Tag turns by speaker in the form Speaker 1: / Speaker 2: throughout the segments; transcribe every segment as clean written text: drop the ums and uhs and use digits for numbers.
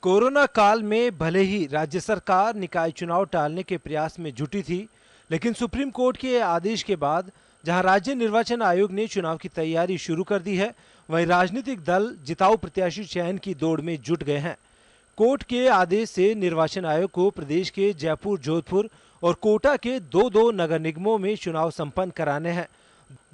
Speaker 1: Corona काल में भले ही राज्य सरकार निकाय चुनाव टालने के प्रयास में जुटी थी, लेकिन सुप्रीम कोर्ट के आदेश के बाद जहां राज्य निर्वाचन आयोग ने चुनाव की तैयारी शुरू कर दी है, वहीं राजनीतिक दल जिताऊ प्रत्याशी चयन की दौड़ में जुट गए हैं। कोर्ट के आदेश से निर्वाचन आयोग को प्रदेश के जयपुर, जोधपुर और कोटा के दो दो नगर निगमों में चुनाव संपन्न कराने हैं।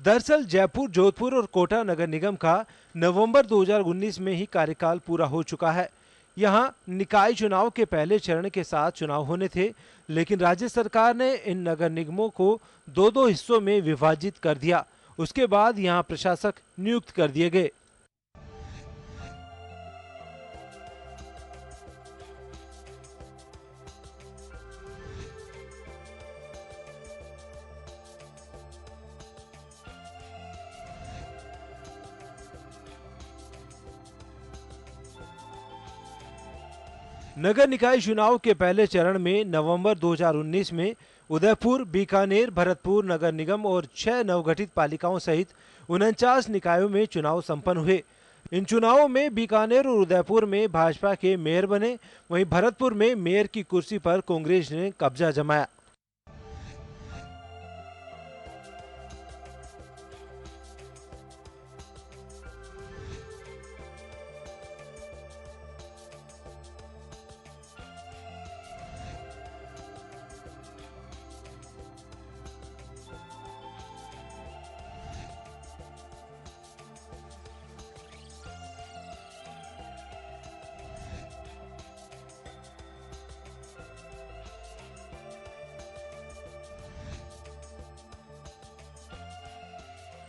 Speaker 1: दरअसल जयपुर, जोधपुर और कोटा नगर निगम का नवंबर 2019 में ही कार्यकाल पूरा हो चुका है। यहां निकाय चुनाव के पहले चरण के 7 चुनाव होने थे, लेकिन राज्य सरकार ने इन नगर निगमों को दो दो हिस्सों में विभाजित कर दिया। उसके बाद यहां प्रशासक नियुक्त कर दिए गए। नगर निकाय चुनाव के पहले चरण में नवंबर 2019 में उदयपुर, बीकानेर, भरतपुर नगर निगम और 6 नवगठित पालिकाओं सहित 49 निकायों में चुनाव संपन्न हुए। इन चुनावों में बीकानेर और उदयपुर में भाजपा के मेयर बने, वहीं भरतपुर में मेयर की कुर्सी पर कांग्रेस ने कब्जा जमाया।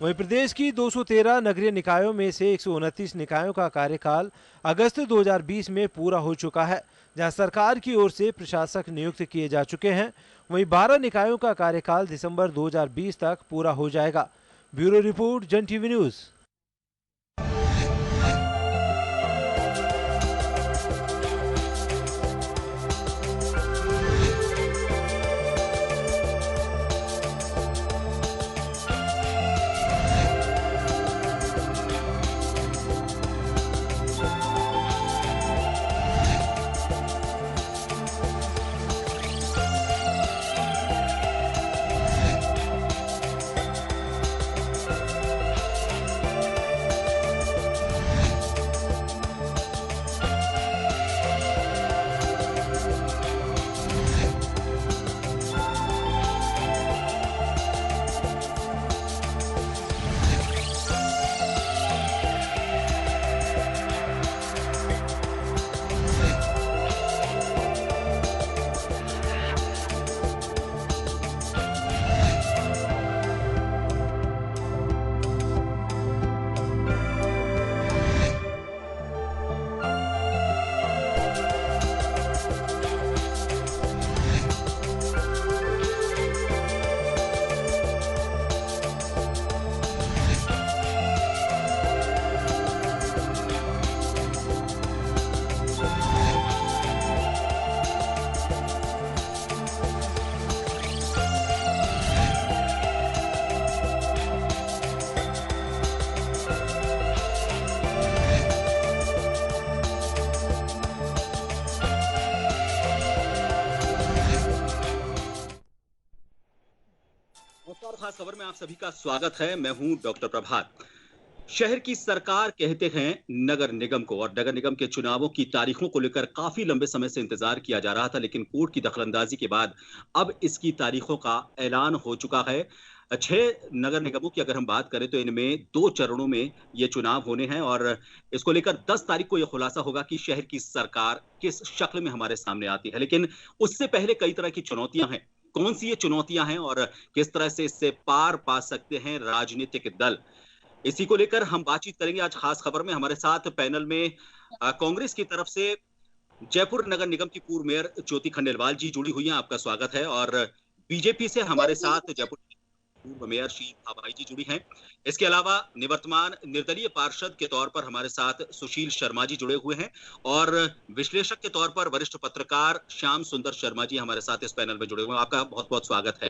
Speaker 1: वहीं प्रदेश की 213 नगरीय निकायों में से 129 निकायों का कार्यकाल अगस्त 2020 में पूरा हो चुका है, जहां सरकार की ओर से प्रशासक नियुक्त किए जा चुके हैं। वहीं 12 निकायों का कार्यकाल दिसंबर 2020 तक पूरा हो जाएगा। ब्यूरो रिपोर्ट, जन टीवी न्यूज।
Speaker 2: खास खबर में आप सभी का स्वागत है। मैं हूं डॉक्टर प्रभात। शहर की सरकार कहते हैं नगर निगम को, और नगर निगम के चुनावों की तारीखों को लेकर काफी लंबे समय से इंतजार किया जा रहा था, लेकिन कोर्ट की दखलंदाजी के बाद अब इसकी तारीखों का ऐलान हो चुका है। 6 नगर निगमों की अगर हम बात करें तो इनमें 2 चरणों में ये चुनाव होने हैं, और इसको लेकर 10 तारीख को यह खुलासा होगा कि शहर की सरकार किस शक्ल में हमारे सामने आती है। लेकिन उससे पहले कई तरह की चुनौतियां हैं। कौन सी ये चुनौतियां हैं और किस तरह से इससे पार पा सकते हैं राजनीतिक दल, इसी को लेकर हम बातचीत करेंगे आज खास खबर में। हमारे साथ पैनल में कांग्रेस की तरफ से जयपुर नगर निगम की पूर्व मेयर ज्योति खंडेलवाल जी जुड़ी हुई हैं, आपका स्वागत है। और बीजेपी से हमारे साथ जयपुर पूर्व मेयर श्री भाई जी जुड़ी हैं। इसके अलावा निवर्तमान निर्दलीय पार्षद के तौर पर हमारे साथ सुशील शर्मा जी जुड़े हुए हैं, और विश्लेषक के तौर पर वरिष्ठ पत्रकार श्याम सुंदर शर्मा जी हमारे साथ इस पैनल में जुड़े हुए हैं। आपका बहुत बहुत स्वागत है।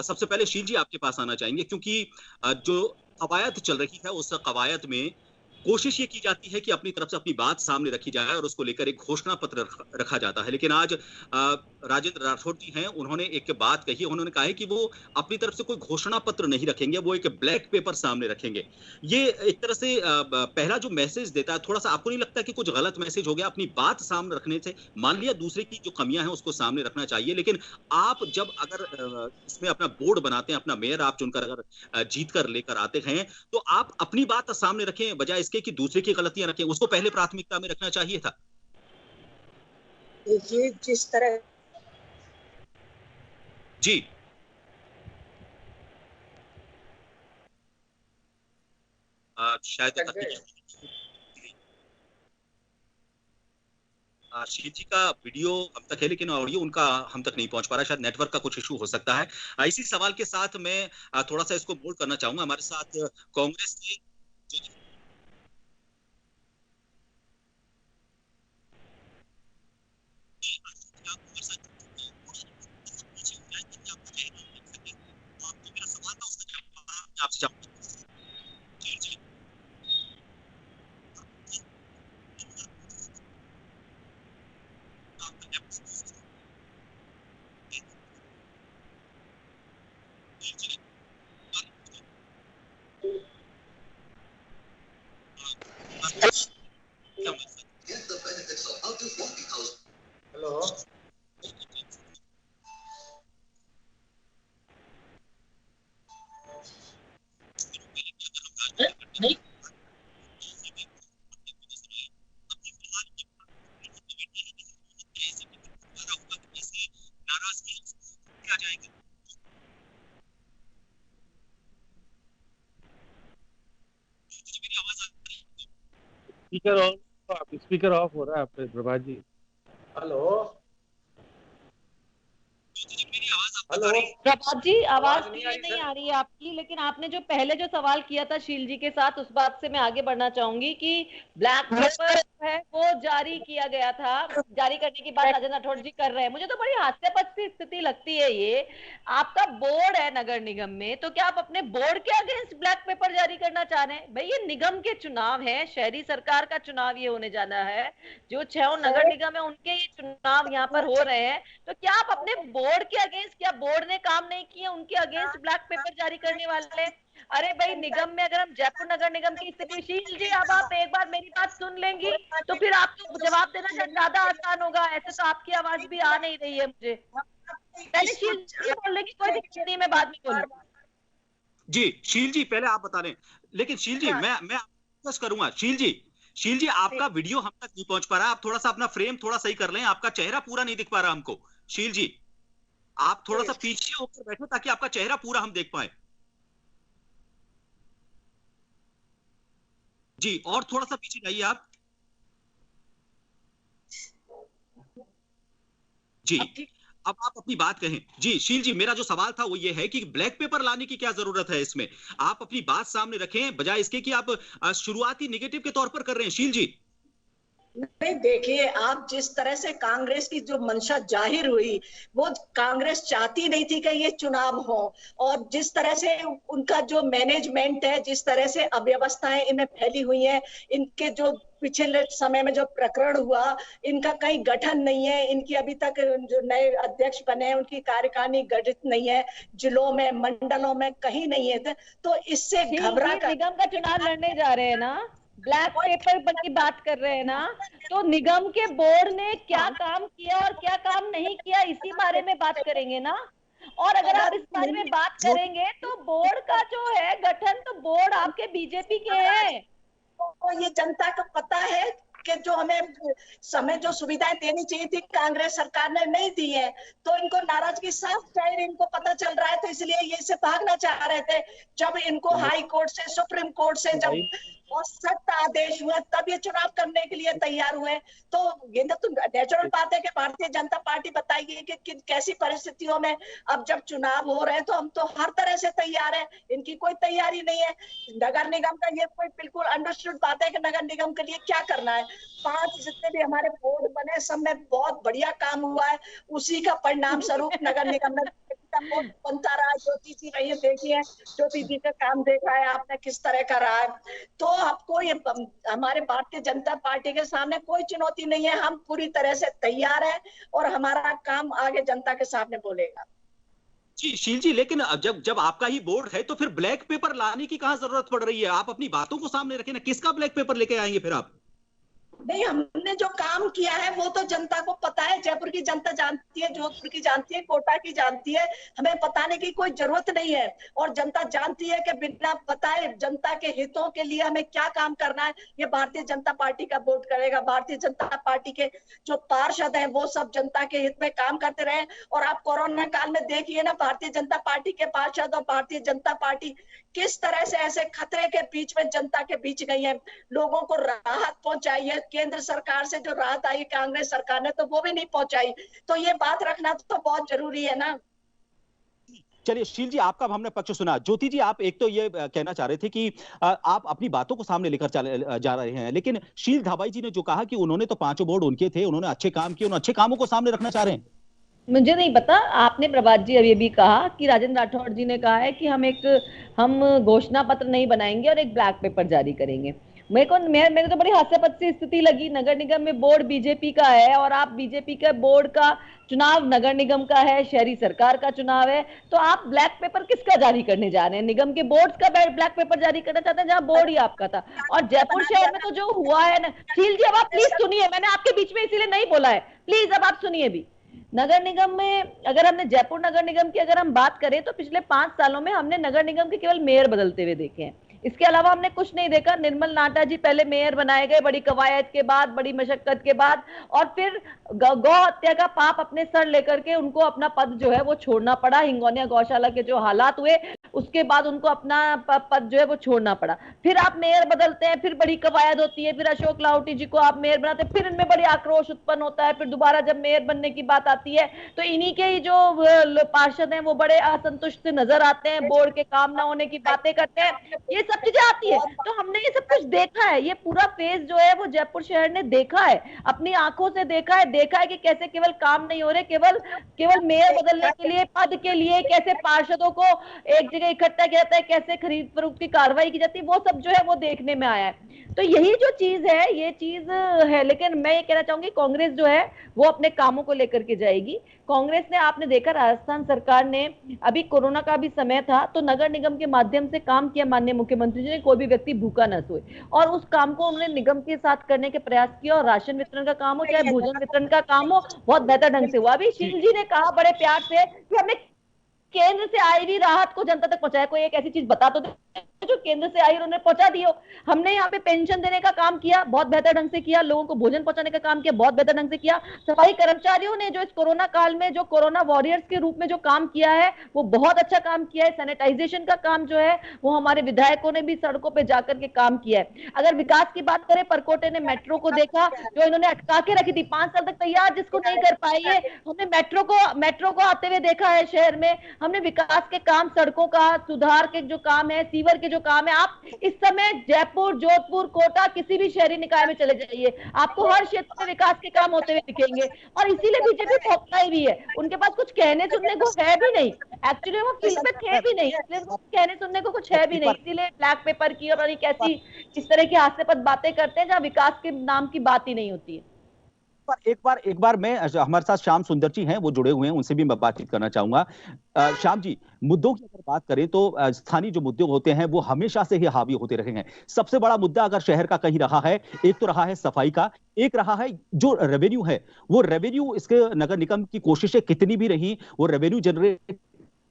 Speaker 2: सबसे पहले शील जी आपके पास आना चाहेंगे, क्योंकि जो कवायद चल रही है उस कवायद में कोशिश ये की जाती है कि अपनी तरफ से अपनी बात सामने रखी जाए और उसको लेकर एक घोषणा पत्र रखा जाता है। लेकिन आज राजेंद्र राठौड़ जी हैं, उन्होंने एक बात कही है, उन्होंने कहा है कि वो अपनी तरफ से कोई घोषणा पत्र नहीं रखेंगे, वो एक ब्लैक पेपर सामने रखेंगे। ये एक तरह से पहला जो मैसेज देता है, थोड़ा-सा आपको नहीं लगता कि कुछ गलत मैसेज हो गया? अपनी बात सामने रखने से, मान लिया दूसरे की जो कमियाँ हैं उसको सामने रखना चाहिए, लेकिन आप जब अगर इसमें अपना बोर्ड बनाते हैं, अपना मेयर आप चुनकर अगर जीत कर लेकर आते हैं, तो आप अपनी बात सामने रखें बजाय इसके कि दूसरे की गलतियां रखें, उसको पहले प्राथमिकता में रखना चाहिए था।
Speaker 3: देखिए जिस तरह
Speaker 2: जी शायद शीत जी का वीडियो हम तक है लेकिन ऑडियो उनका हम तक नहीं पहुंच पा रहा, शायद नेटवर्क का कुछ इशू हो सकता है। इसी सवाल के साथ मैं थोड़ा सा इसको मोल्ड करना चाहूंगा। हमारे साथ कांग्रेस के आपसे
Speaker 3: हेलो नहीं
Speaker 4: स्पीकर ऑफ हो रहा है आपके प्रभात जी।
Speaker 3: हेलो
Speaker 2: हेलो
Speaker 5: प्रभात जी, आवाज
Speaker 3: नहीं
Speaker 5: क्लियर
Speaker 3: आ रही
Speaker 5: नहीं
Speaker 3: सर।
Speaker 5: आ रही है आपकी, लेकिन आपने जो पहले जो सवाल किया था शील जी के साथ, उस बात से मैं आगे बढ़ना चाहूंगी कि ब्लैक पेपर है वो जारी किया गया था। जारी करने की बात राजेंद्र राठौड़ जी कर रहे हैं। मुझे तो बड़ी हास्यास्पद सी स्थिति लगती है ये। आपका बोर्ड है नगर निगम में, तो क्या आप अपने बोर्ड के अगेंस्ट ब्लैक पेपर जारी करना चाह रहे हैं? भाई ये निगम के चुनाव है, शहरी सरकार का चुनाव ये होने जाना है। जो 6 नगर निगम है उनके ये चुनाव यहाँ पर हो रहे हैं, तो क्या आप अपने बोर्ड के अगेंस्ट, क्या बोर्ड ने काम नहीं किया उनके अगेंस्ट ब्लैक पेपर जारी करने वाले? अरे भाई निगम में अगर हम जयपुर नगर निगम की स्थिति, शील जी अब आप एक बार मेरी बात सुन लेंगी तो फिर आपको जवाब देना शायद ज्यादा आसान होगा। ऐसे तो आपकी आवाज भी आ नहीं रही है मुझे। पहले शील जी बोल लेंगी, कोई दिक्कत नहीं, मैं बाद में बोलूंगी।
Speaker 2: जी शील जी पहले आप बता रहे हैं, लेकिन शील जी मैं रिक्वेस्ट करूंगा, शील जी आपका वीडियो हम तक नहीं पहुंच पा रहा, आप थोड़ा सा अपना फ्रेम थोड़ा सही कर लें, आपका चेहरा पूरा नहीं दिख पा रहा हमको। शील जी आप थोड़ा सा पीछे होकर बैठो ताकि आपका चेहरा पूरा हम देख पाए। जी और थोड़ा सा पीछे जाइए आप। जी अब आप अपनी बात कहें। जी शील जी मेरा जो सवाल था वो ये है कि ब्लैक पेपर लाने की क्या जरूरत है इसमें? आप अपनी बात सामने रखें बजाय इसके कि आप शुरुआती निगेटिव के तौर पर कर रहे हैं। शील जी
Speaker 3: नहीं, देखिए आप जिस तरह से कांग्रेस की जो मंशा जाहिर हुई, वो कांग्रेस चाहती नहीं थी कि ये चुनाव हो, और जिस तरह से उनका जो मैनेजमेंट है, जिस तरह से अव्यवस्थाएं इनमें फैली हुई हैं, इनके जो पिछले समय में जो प्रकरण हुआ, इनका कहीं गठन नहीं है, इनकी अभी तक जो नए अध्यक्ष बने हैं उनकी कार्यकारिणी गठित नहीं है, जिलों में मंडलों में कहीं नहीं है, तो इससे घबरा कर
Speaker 5: निगम का चुनाव लड़ने जा रहे हैं ना, ब्लैक पेपर की बात कर रहे हैं ना, तो निगम के बोर्ड ने क्या काम किया और क्या काम नहीं किया इसी बारे में बात करेंगे ना। और अगर आप इस बारे में बात करेंगे तो बोर्ड का जो है गठन, तो बोर्ड आपके बीजेपी के हैं।
Speaker 3: तो ये जनता को पता है कि जो हमें समय जो सुविधाएं देनी चाहिए थी कांग्रेस सरकार ने नहीं दी है, तो इनको नाराजगी साफ जाहिर इनको पता चल रहा है, तो इसलिए ये से भागना चाह रहे थे। जब इनको हाई कोर्ट से, सुप्रीम कोर्ट से जब बहुत सख्त आदेश हुए, तब ये चुनाव करने के लिए तैयार हुए। तो ये तो नेचुरल बात है कि भारतीय जनता पार्टी बताइए कि कैसी परिस्थितियों में अब जब चुनाव हो रहे हैं, तो हम तो हर तरह से तैयार है, इनकी कोई तैयारी नहीं है। नगर निगम का ये कोई बिल्कुल अंडरस्टूड बात है कि नगर निगम के लिए क्या करना है। 5 जितने भी हमारे बोर्ड बने सब में बहुत बढ़िया काम हुआ है, उसी का परिणाम स्वरूप नगर निगम में का बोर्ड बनता रहा, ज्योति जी रही है, देखिए ज्योति जी का काम देखा है आपने किस तरह का रहा है। तो आपको ये हमारे भारतीय जनता पार्टी के सामने कोई चुनौती नहीं है, हम पूरी तरह से तैयार हैं और हमारा काम आगे जनता के सामने बोलेगा।
Speaker 2: जी शील जी, लेकिन जब जब आपका ही बोर्ड है तो फिर ब्लैक पेपर लाने की कहां जरूरत पड़ रही है? आप अपनी बातों को सामने रखें ना, किसका ब्लैक पेपर लेके आएंगे फिर आप?
Speaker 3: नहीं, हमने जो काम किया है वो तो जनता को पता है, जयपुर की जनता जानती है, जोधपुर की जानती है, कोटा की जानती है, हमें बताने की कोई जरूरत नहीं है। और जनता जानती है कि बिना बताए जनता के हितों के लिए हमें क्या काम करना है, ये भारतीय जनता पार्टी का बोर्ड करेगा। भारतीय जनता पार्टी के जो पार्षद हैं वो सब जनता के हित में काम करते रहे। और आप कोरोना काल में देखिए ना, भारतीय जनता पार्टी के पार्षद और भारतीय जनता पार्टी किस तरह से ऐसे खतरे के बीच में जनता के बीच गई है, लोगों को राहत पहुंचाई है। केंद्र सरकार से जो राहत आई कांग्रेस सरकार ने तो वो भी नहीं पहुंचाई। तो ये बात रखना तो बहुत जरूरी है ना।
Speaker 2: चलिए शील जी, आपका हमने पक्ष सुना। ज्योति जी, आप एक तो ये कहना चाह रहे थे कि आप अपनी बातों को सामने लेकर जा रहे हैं, लेकिन शील धाबाई जी ने जो कहा कि उन्होंने तो 5 बोर्ड उनके थे, उन्होंने अच्छे काम किए, उन अच्छे कामों को सामने रखना चाह रहे हैं।
Speaker 5: मुझे नहीं पता, आपने प्रभात जी अभी भी कहा कि राजेंद्र राठौड़ जी ने कहा है कि हम घोषणा पत्र नहीं बनाएंगे और एक ब्लैक पेपर जारी करेंगे। मेरे तो बड़ी हास्यास्पद सी स्थिति लगी। नगर निगम में बोर्ड बीजेपी का है और आप बीजेपी के बोर्ड का चुनाव नगर निगम का है, शहरी सरकार का चुनाव है, तो आप ब्लैक पेपर किसका जारी करने जा रहे हैं? निगम के बोर्ड का ब्लैक पेपर जारी करना चाहते हैं, जहां बोर्ड ही आपका था। और जयपुर शहर में तो जो हुआ है ना, शील जी अब आप प्लीज सुनिए, मैंने आपके बीच में इसीलिए नहीं बोला है, प्लीज अब आप सुनिए भी। नगर निगम में अगर हमने जयपुर नगर निगम की अगर हम बात करें तो पिछले 5 सालों में हमने नगर निगम के केवल मेयर बदलते हुए देखे हैं, इसके अलावा हमने कुछ नहीं देखा। निर्मल नाटा जी पहले मेयर बनाए गए, बड़ी कवायद के बाद, बड़ी मशक्कत के बाद, और फिर गौ हत्या का पाप अपने सर लेकर के उनको अपना पद जो है वो छोड़ना पड़ा। हिंगोनिया गौशाला के जो हालात हुए उसके बाद उनको अपना पद जो है वो छोड़ना पड़ा। फिर आप मेयर बदलते हैं, फिर बड़ी कवायद होती है, फिर अशोक लाहोटी जी को आप मेयर बनाते हैं, फिर इनमें बड़ी आक्रोश उत्पन्न होता है। फिर दोबारा जब मेयर बनने की बात आती है तो इन्हीं के ही जो पार्षद हैं वो बड़े असंतुष्ट नजर आते हैं, बोर्ड के काम ना होने की बातें करते हैं, ये सब चीजें आती है। तो हमने ये सब कुछ देखा है, ये पूरा फेज जो है वो जयपुर शहर ने देखा है, अपनी आंखों से देखा है कि कैसे केवल काम नहीं हो रहे, केवल मेयर बदलने के लिए, पद के लिए कैसे पार्षदों को एक जगह इकट्ठा किया जाता है, कैसे खरीद फरोख्त की कार्रवाई की जाती है, वो सब जो है वो देखने में आया है। तो यही जो चीज है ये चीज है। लेकिन मैं ये कहना चाहूंगी कांग्रेस जो है वो अपने कामों को लेकर के जाएगी। कांग्रेस ने, आपने देखा राजस्थान सरकार ने अभी कोरोना का भी समय था तो नगर निगम के माध्यम से काम किया। माननीय मुख्यमंत्री जी ने, कोई भी व्यक्ति भूखा न सोए, और उस काम को उन्होंने निगम के साथ करने के प्रयास किया। और राशन वितरण का काम हो चाहे भोजन वितरण का काम हो, बहुत बेहतर ढंग से हुआ। अभी शील जी ने कहा बड़े प्यार से कि हमने केंद्र से आई हुई राहत को जनता तक पहुंचाया। कोई एक ऐसी चीज बता तो दे जो केंद्र से आई उन्होंने पहुंचा दी हो। हमने यहाँ पे पेंशन देने का काम किया, बहुत बेहतर ढंग से किया। लोगों को भोजन पहुंचाने का काम किया, बहुत बेहतर ढंग से किया। सफाई कर्मचारियों ने जो इस कोरोना काल में जो कोरोना वॉरियर्स के रूप में जो काम किया है वो बहुत अच्छा काम किया है। सैनिटाइजेशन का काम जो है वो हमारे विधायकों ने भी सड़कों पर जाकर के काम किया है। अगर विकास की बात करें, परकोटे ने मेट्रो को देखा जो इन्होंने अटका के रखी थी 5 साल तक तैयार, जिसको नहीं कर पाई है, हमने मेट्रो को आते हुए देखा है शहर में। हमने विकास के काम, सड़कों का सुधार के जो काम है, सीवर के जो काम है, आप इस समय जयपुर, जोधपुर, कोटा, किसी भी शहरी निकाय में चले जाइए, आपको हर क्षेत्र में विकास के काम होते हुए दिखेंगे। और इसीलिए बीजेपी भौंकताई भी है, उनके पास कुछ कहने सुनने को है भी नहीं। एक्चुअली वो फील्ड में थे भी नहीं, इसलिए कहने सुनने को कुछ है भी नहीं। इसीलिए ब्लैक पेपर की और कैसी इस तरह की हास्यास्पद बातें करते हैं जहां विकास के नाम की बात ही नहीं होती है।
Speaker 2: एक बार मैं, हमारे साथ श्याम सुंदर जी हैं, वो जुड़े हुए हैं, उनसे भी मैं बातचीत करना चाहूंगा। श्याम जी, मुद्दों की अगर बात करें तो स्थानीय जो मुद्दे होते हैं वो हमेशा से ही हावी होते रहे हैं। सबसे बड़ा मुद्दा अगर शहर का कहीं रहा है, एक तो रहा है सफाई का, एक रहा है जो रेवेन्यू है। वो रेवेन्यू, इसके नगर निगम की कोशिशें कितनी भी रही, वो रेवेन्यू जनरेट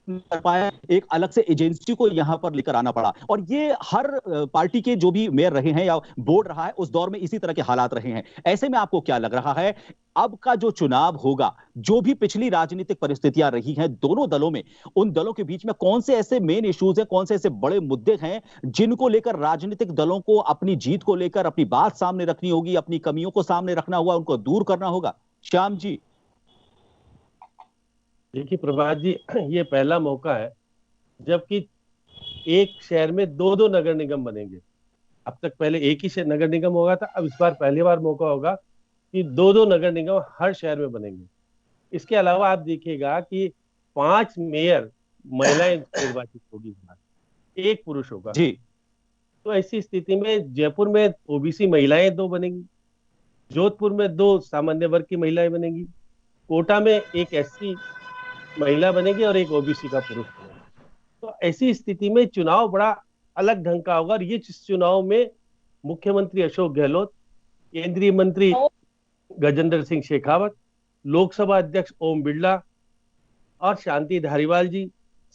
Speaker 2: कर पाया, एक अलग से एजेंसी को यहां पर लेकर आना पड़ा। और ये हर पार्टी के जो भी मेयर रहे हैं या बोर्ड रहा है उस दौर में इसी तरह के हालात रहे हैं। ऐसे में आपको क्या लग रहा है, अब का जो चुनाव होगा, जो भी पिछली राजनीतिक परिस्थितियां रही हैं दोनों दलों में, उन दलों के बीच में कौन से ऐसे मेन इश्यूज हैं, कौन से ऐसे बड़े मुद्दे हैं जिनको लेकर राजनीतिक दलों को अपनी जीत को लेकर अपनी बात सामने रखनी होगी, अपनी कमियों को सामने रखना होगा, उनको दूर करना होगा? श्याम जी।
Speaker 4: देखिए प्रभात जी, ये पहला मौका है जबकि एक शहर में 2-2 नगर निगम बनेंगे। अब तक पहले एक ही नगर निगम होगा था, अब इस बार पहली बार मौका होगा कि 2-2 नगर निगम हर शहर में बनेंगे। इसके अलावा आप देखिएगा कि 5 मेयर महिलाएं निर्वाचित होगी इस बार, 1 पुरुष होगा
Speaker 2: जी।
Speaker 4: तो ऐसी स्थिति में जयपुर में ओबीसी महिलाएं 2 बनेंगी, जोधपुर में 2 सामान्य वर्ग की महिलाएं बनेगी, कोटा में 1 एससी महिला बनेगी और 1 ओबीसी का पुरुष बनेगा। तो ऐसी स्थिति में चुनाव बड़ा अलग ढंग का होगा और ये चुनाव में मुख्यमंत्री अशोक गहलोत, केंद्रीय मंत्री गजेंद्र सिंह शेखावत, लोकसभा अध्यक्ष ओम बिरला और शांति धारीवाल जी,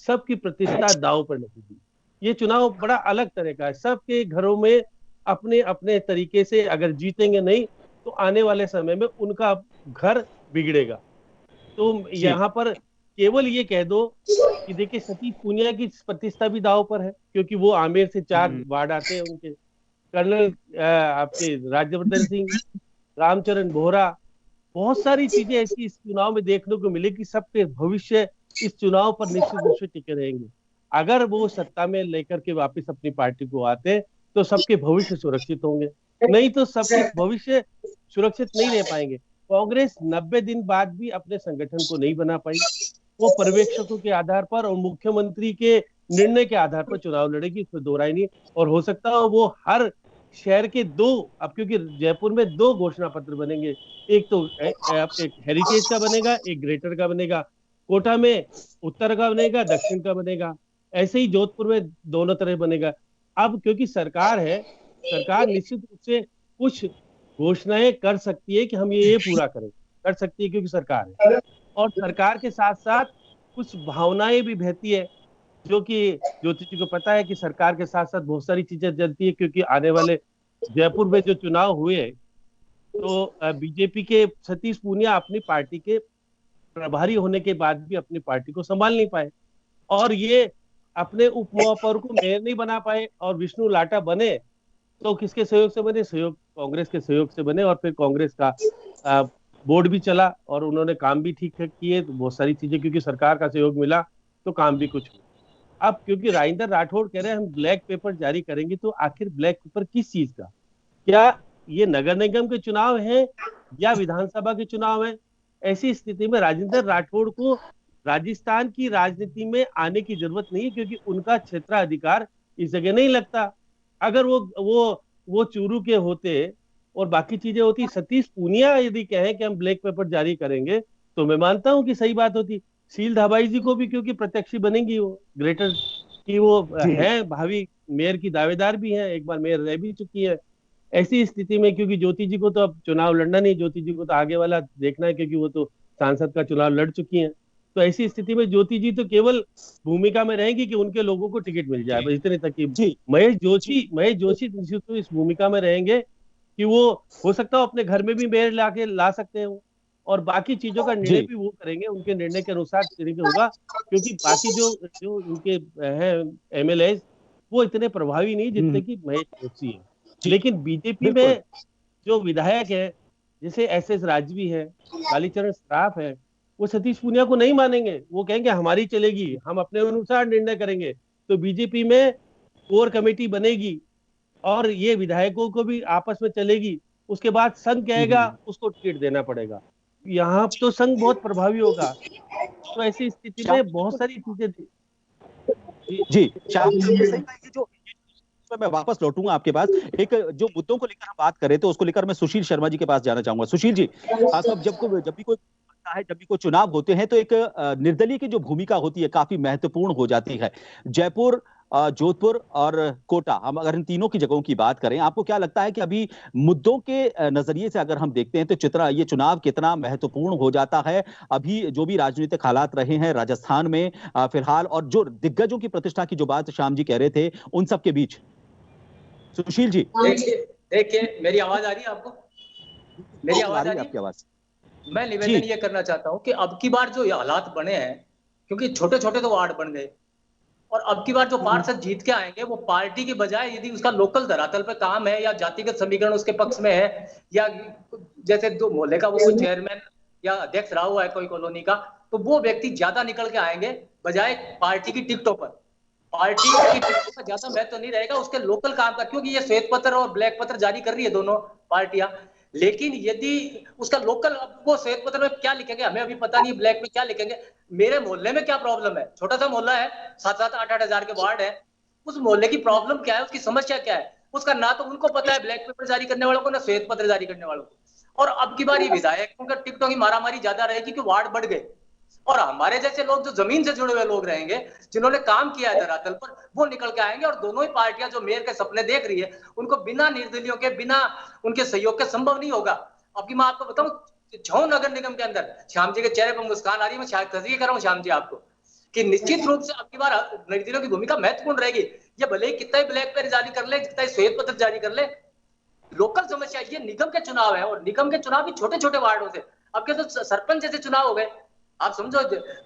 Speaker 4: सबकी प्रतिष्ठा दांव पर लगेगी। ये चुनाव बड़ा अलग तरह का है, सबके घरों में अपने अपने तरीके से अगर जीतेंगे नहीं तो आने वाले समय में उनका घर बिगड़ेगा। तो यहाँ पर केवल ये कह दो कि देखिए सतीश पूनिया की प्रतिष्ठा भी दांव पर है, क्योंकि वो आमेर से 4 वार्ड आते हैं उनके, कर्नल आपके राज्यवर्धन सिंह, रामचरण बोहरा, बहुत सारी चीजें ऐसी इस चुनाव में देखने को मिलेगी। सबके भविष्य इस चुनाव पर निश्चित रूप से टिके रहेंगे। अगर वो सत्ता में लेकर के वापस अपनी पार्टी को आते तो सबके भविष्य सुरक्षित होंगे, नहीं तो सबके भविष्य सुरक्षित नहीं रह पाएंगे। कांग्रेस 90 दिन बाद भी अपने संगठन को नहीं बना पाई, वो पर्यवेक्षकों के आधार पर और मुख्यमंत्री के निर्णय के आधार पर चुनाव लड़ेगी, इसमें दो राय नहीं। और हो सकता है वो हर शहर के 2, अब क्योंकि जयपुर में 2 घोषणा पत्र बनेंगे, एक तो एक हेरिटेज का बनेगा, एक ग्रेटर का बनेगा, कोटा में उत्तर का बनेगा, दक्षिण का बनेगा, ऐसे ही जोधपुर में दोनों तरह बनेगा। अब क्योंकि सरकार है, सरकार निश्चित रूप से कुछ घोषणाएं कर सकती है कि हम ये पूरा करें, कर सकती है क्योंकि सरकार है, और सरकार के साथ साथ कुछ भावनाएं भी बहती है, जो कि ज्योति जी को पता है कि सरकार के साथ साथ बहुत सारी चीजें चलती है। क्योंकि आने वाले जयपुर में जो चुनाव हुए तो बीजेपी के सतीश पूनिया अपनी पार्टी के प्रभारी होने के बाद भी अपनी पार्टी को संभाल नहीं पाए, और ये अपने उप महापौर को मेयर नहीं बना पाए, और विष्णु लाटा बने तो किसके सहयोग से बने? सहयोग कांग्रेस के सहयोग से बने, और फिर कांग्रेस का बोर्ड भी चला और उन्होंने काम भी ठीक ठाक किए। तो बहुत सारी चीजें क्योंकि सरकार का सहयोग मिला तो काम भी कुछ हुआ। अब क्योंकि राजेंद्र राठौड़ कह रहे हैं हम ब्लैक पेपर जारी करेंगे, तो आखिर ब्लैक पेपर किस चीज का? क्या ये नगर निगम के चुनाव है या विधानसभा के चुनाव है? ऐसी स्थिति में राजेंद्र राठौड़ को राजस्थान की राजनीति में आने की जरूरत नहीं है, क्योंकि उनका क्षेत्राधिकार इस जगह नहीं लगता। अगर वो चूरू के होते और बाकी चीजें होती, सतीश पूनिया यदि कहें कि हम ब्लैक पेपर जारी करेंगे तो मैं मानता हूं कि सही बात होती। शील धाबाई जी को भी क्योंकि प्रत्याशी बनेंगी, वो ग्रेटर की वो है, भावी मेयर की दावेदार भी हैं, एक बार मेयर रह भी चुकी है। ऐसी स्थिति में क्योंकि ज्योति जी को तो अब चुनाव लड़ना नहीं, ज्योति जी को तो आगे वाला देखना है, क्योंकि वो तो सांसद का चुनाव लड़ चुकी हैं। तो ऐसी स्थिति में ज्योति जी तो केवल भूमिका में रहेंगी कि उनके लोगों को टिकट मिल जाए, बस इतने तक की। महेश जोशी निश्चित इस भूमिका में रहेंगे कि वो हो सकता है अपने घर में भी मेयर ला सकते हैं, और बाकी चीजों का निर्णय भी वो करेंगे, उनके निर्णय के अनुसार तरीके होगा। क्योंकि बाकी जो उनके हैं एमएलए वो इतने प्रभावी नहीं जितने कि महेश जोशी है। लेकिन बीजेपी में जो विधायक है जैसे एसएस राजवी है, कालीचरण श्राफ है, वो सतीश पूनिया को नहीं मानेंगे, वो कहेंगे हमारी चलेगी, हम अपने अनुसार निर्णय करेंगे। तो बीजेपी में कोर कमेटी बनेगी और ये विधायकों को भी आपस में चलेगी। उसके बाद संघ कहेगा उसको टिकट देना पड़ेगा, यहाँ तो संघ बहुत प्रभावी होगा। तो ऐसी स्थिति में बहुत सारी चीजें
Speaker 2: जी जो मैं वापस लौटूंगा आपके पास। एक जो मुद्दों को लेकर हम बात कर रहे थे उसको लेकर मैं सुशील शर्मा जी के पास जाना चाहूंगा। सुशील जी, जब भी कोई चुनाव होते हैं तो एक निर्दलीय की जो भूमिका होती है काफी महत्वपूर्ण हो जाती है। जयपुर, जोधपुर और कोटा, हम अगर इन तीनों की जगहों की बात करें, आपको क्या लगता है कि अभी मुद्दों के नजरिए से अगर हम देखते हैं तो ये चुनाव कितना महत्वपूर्ण हो जाता है अभी जो भी राजनीतिक हालात रहे हैं राजस्थान में फिलहाल, और जो दिग्गजों की प्रतिष्ठा की जो बात श्याम जी कह रहे थे उन सब के बीच? सुशील जी,
Speaker 6: देखिए मेरी आवाज आ रही है आपको? मेरी आवाज आ रही है
Speaker 2: आपकी आवाज?
Speaker 6: मैं निवेदन ये करना चाहता हूँ कि अब की बार जो हालात बने हैं, क्योंकि छोटे छोटे तो वार्ड बन गए, और अब की बार जो पार्षद जीत के आएंगे वो पार्टी की बजाय यदि उसका लोकल धरातल पे काम है या जातिगत समीकरण उसके पक्ष में है, या जैसे दो मोहल्ले का वो कोई चेयरमैन या अध्यक्ष रहा हुआ है कोई कॉलोनी का, तो वो व्यक्ति ज्यादा निकल के आएंगे बजाय पार्टी की टिकटों पर। पार्टी की टिकटों का ज्यादा महत्व नहीं रहेगा उसके लोकल काम का, क्योंकि ये श्वेत पत्र और ब्लैक पत्र जारी कर रही है दोनों पार्टियां। लेकिन यदि उसका लोकल, वो श्वेत पत्र में क्या लिखेंगे हमें अभी पता नहीं, ब्लैक में क्या लिखेंगे। मेरे मोहल्ले में क्या प्रॉब्लम है, छोटा सा मोहल्ला है, 7-7, 8-8 हजार के वार्ड है, उस मोहल्ले की प्रॉब्लम क्या है, उसकी समस्या क्या है, उसका ना तो उनको पता है ब्लैक पेपर जारी करने वालों को, ना श्वेत पत्र जारी करने वालों को। और अब की बार ये विधायकों का टिकटों की मारामारी ज्यादा रहेगी कि वार्ड बढ़ गए, और हमारे जैसे लोग जो जमीन से जुड़े हुए लोग रहेंगे, जिन्होंने काम किया है धरातल पर, वो निकल के आएंगे। और दोनों ही पार्टियां जो मेयर के सपने देख रही है, उनको बिना निर्दलियों के, बिना उनके सहयोग के संभव नहीं होगा। अब की मैं आपको बताऊं, छौ नगर निगम के अंदर श्याम जी के चेहरे पर मुस्कान आ रही है, मैं शायद तस्वीर कर रहा हूँ श्याम जी आपको, कि निश्चित रूप से अब की बार निर्दलियों की भूमिका महत्वपूर्ण रहेगी। ये भले ही कितना ही ब्लैक पेपर जारी कर ले, कितना ही श्वेत पत्र जारी कर ले, लोकल समस्या ये निगम के चुनाव है, और निगम के चुनाव भी छोटे छोटे वार्डों से। अब के तो सरपंच जैसे चुनाव हो गए, आप समझो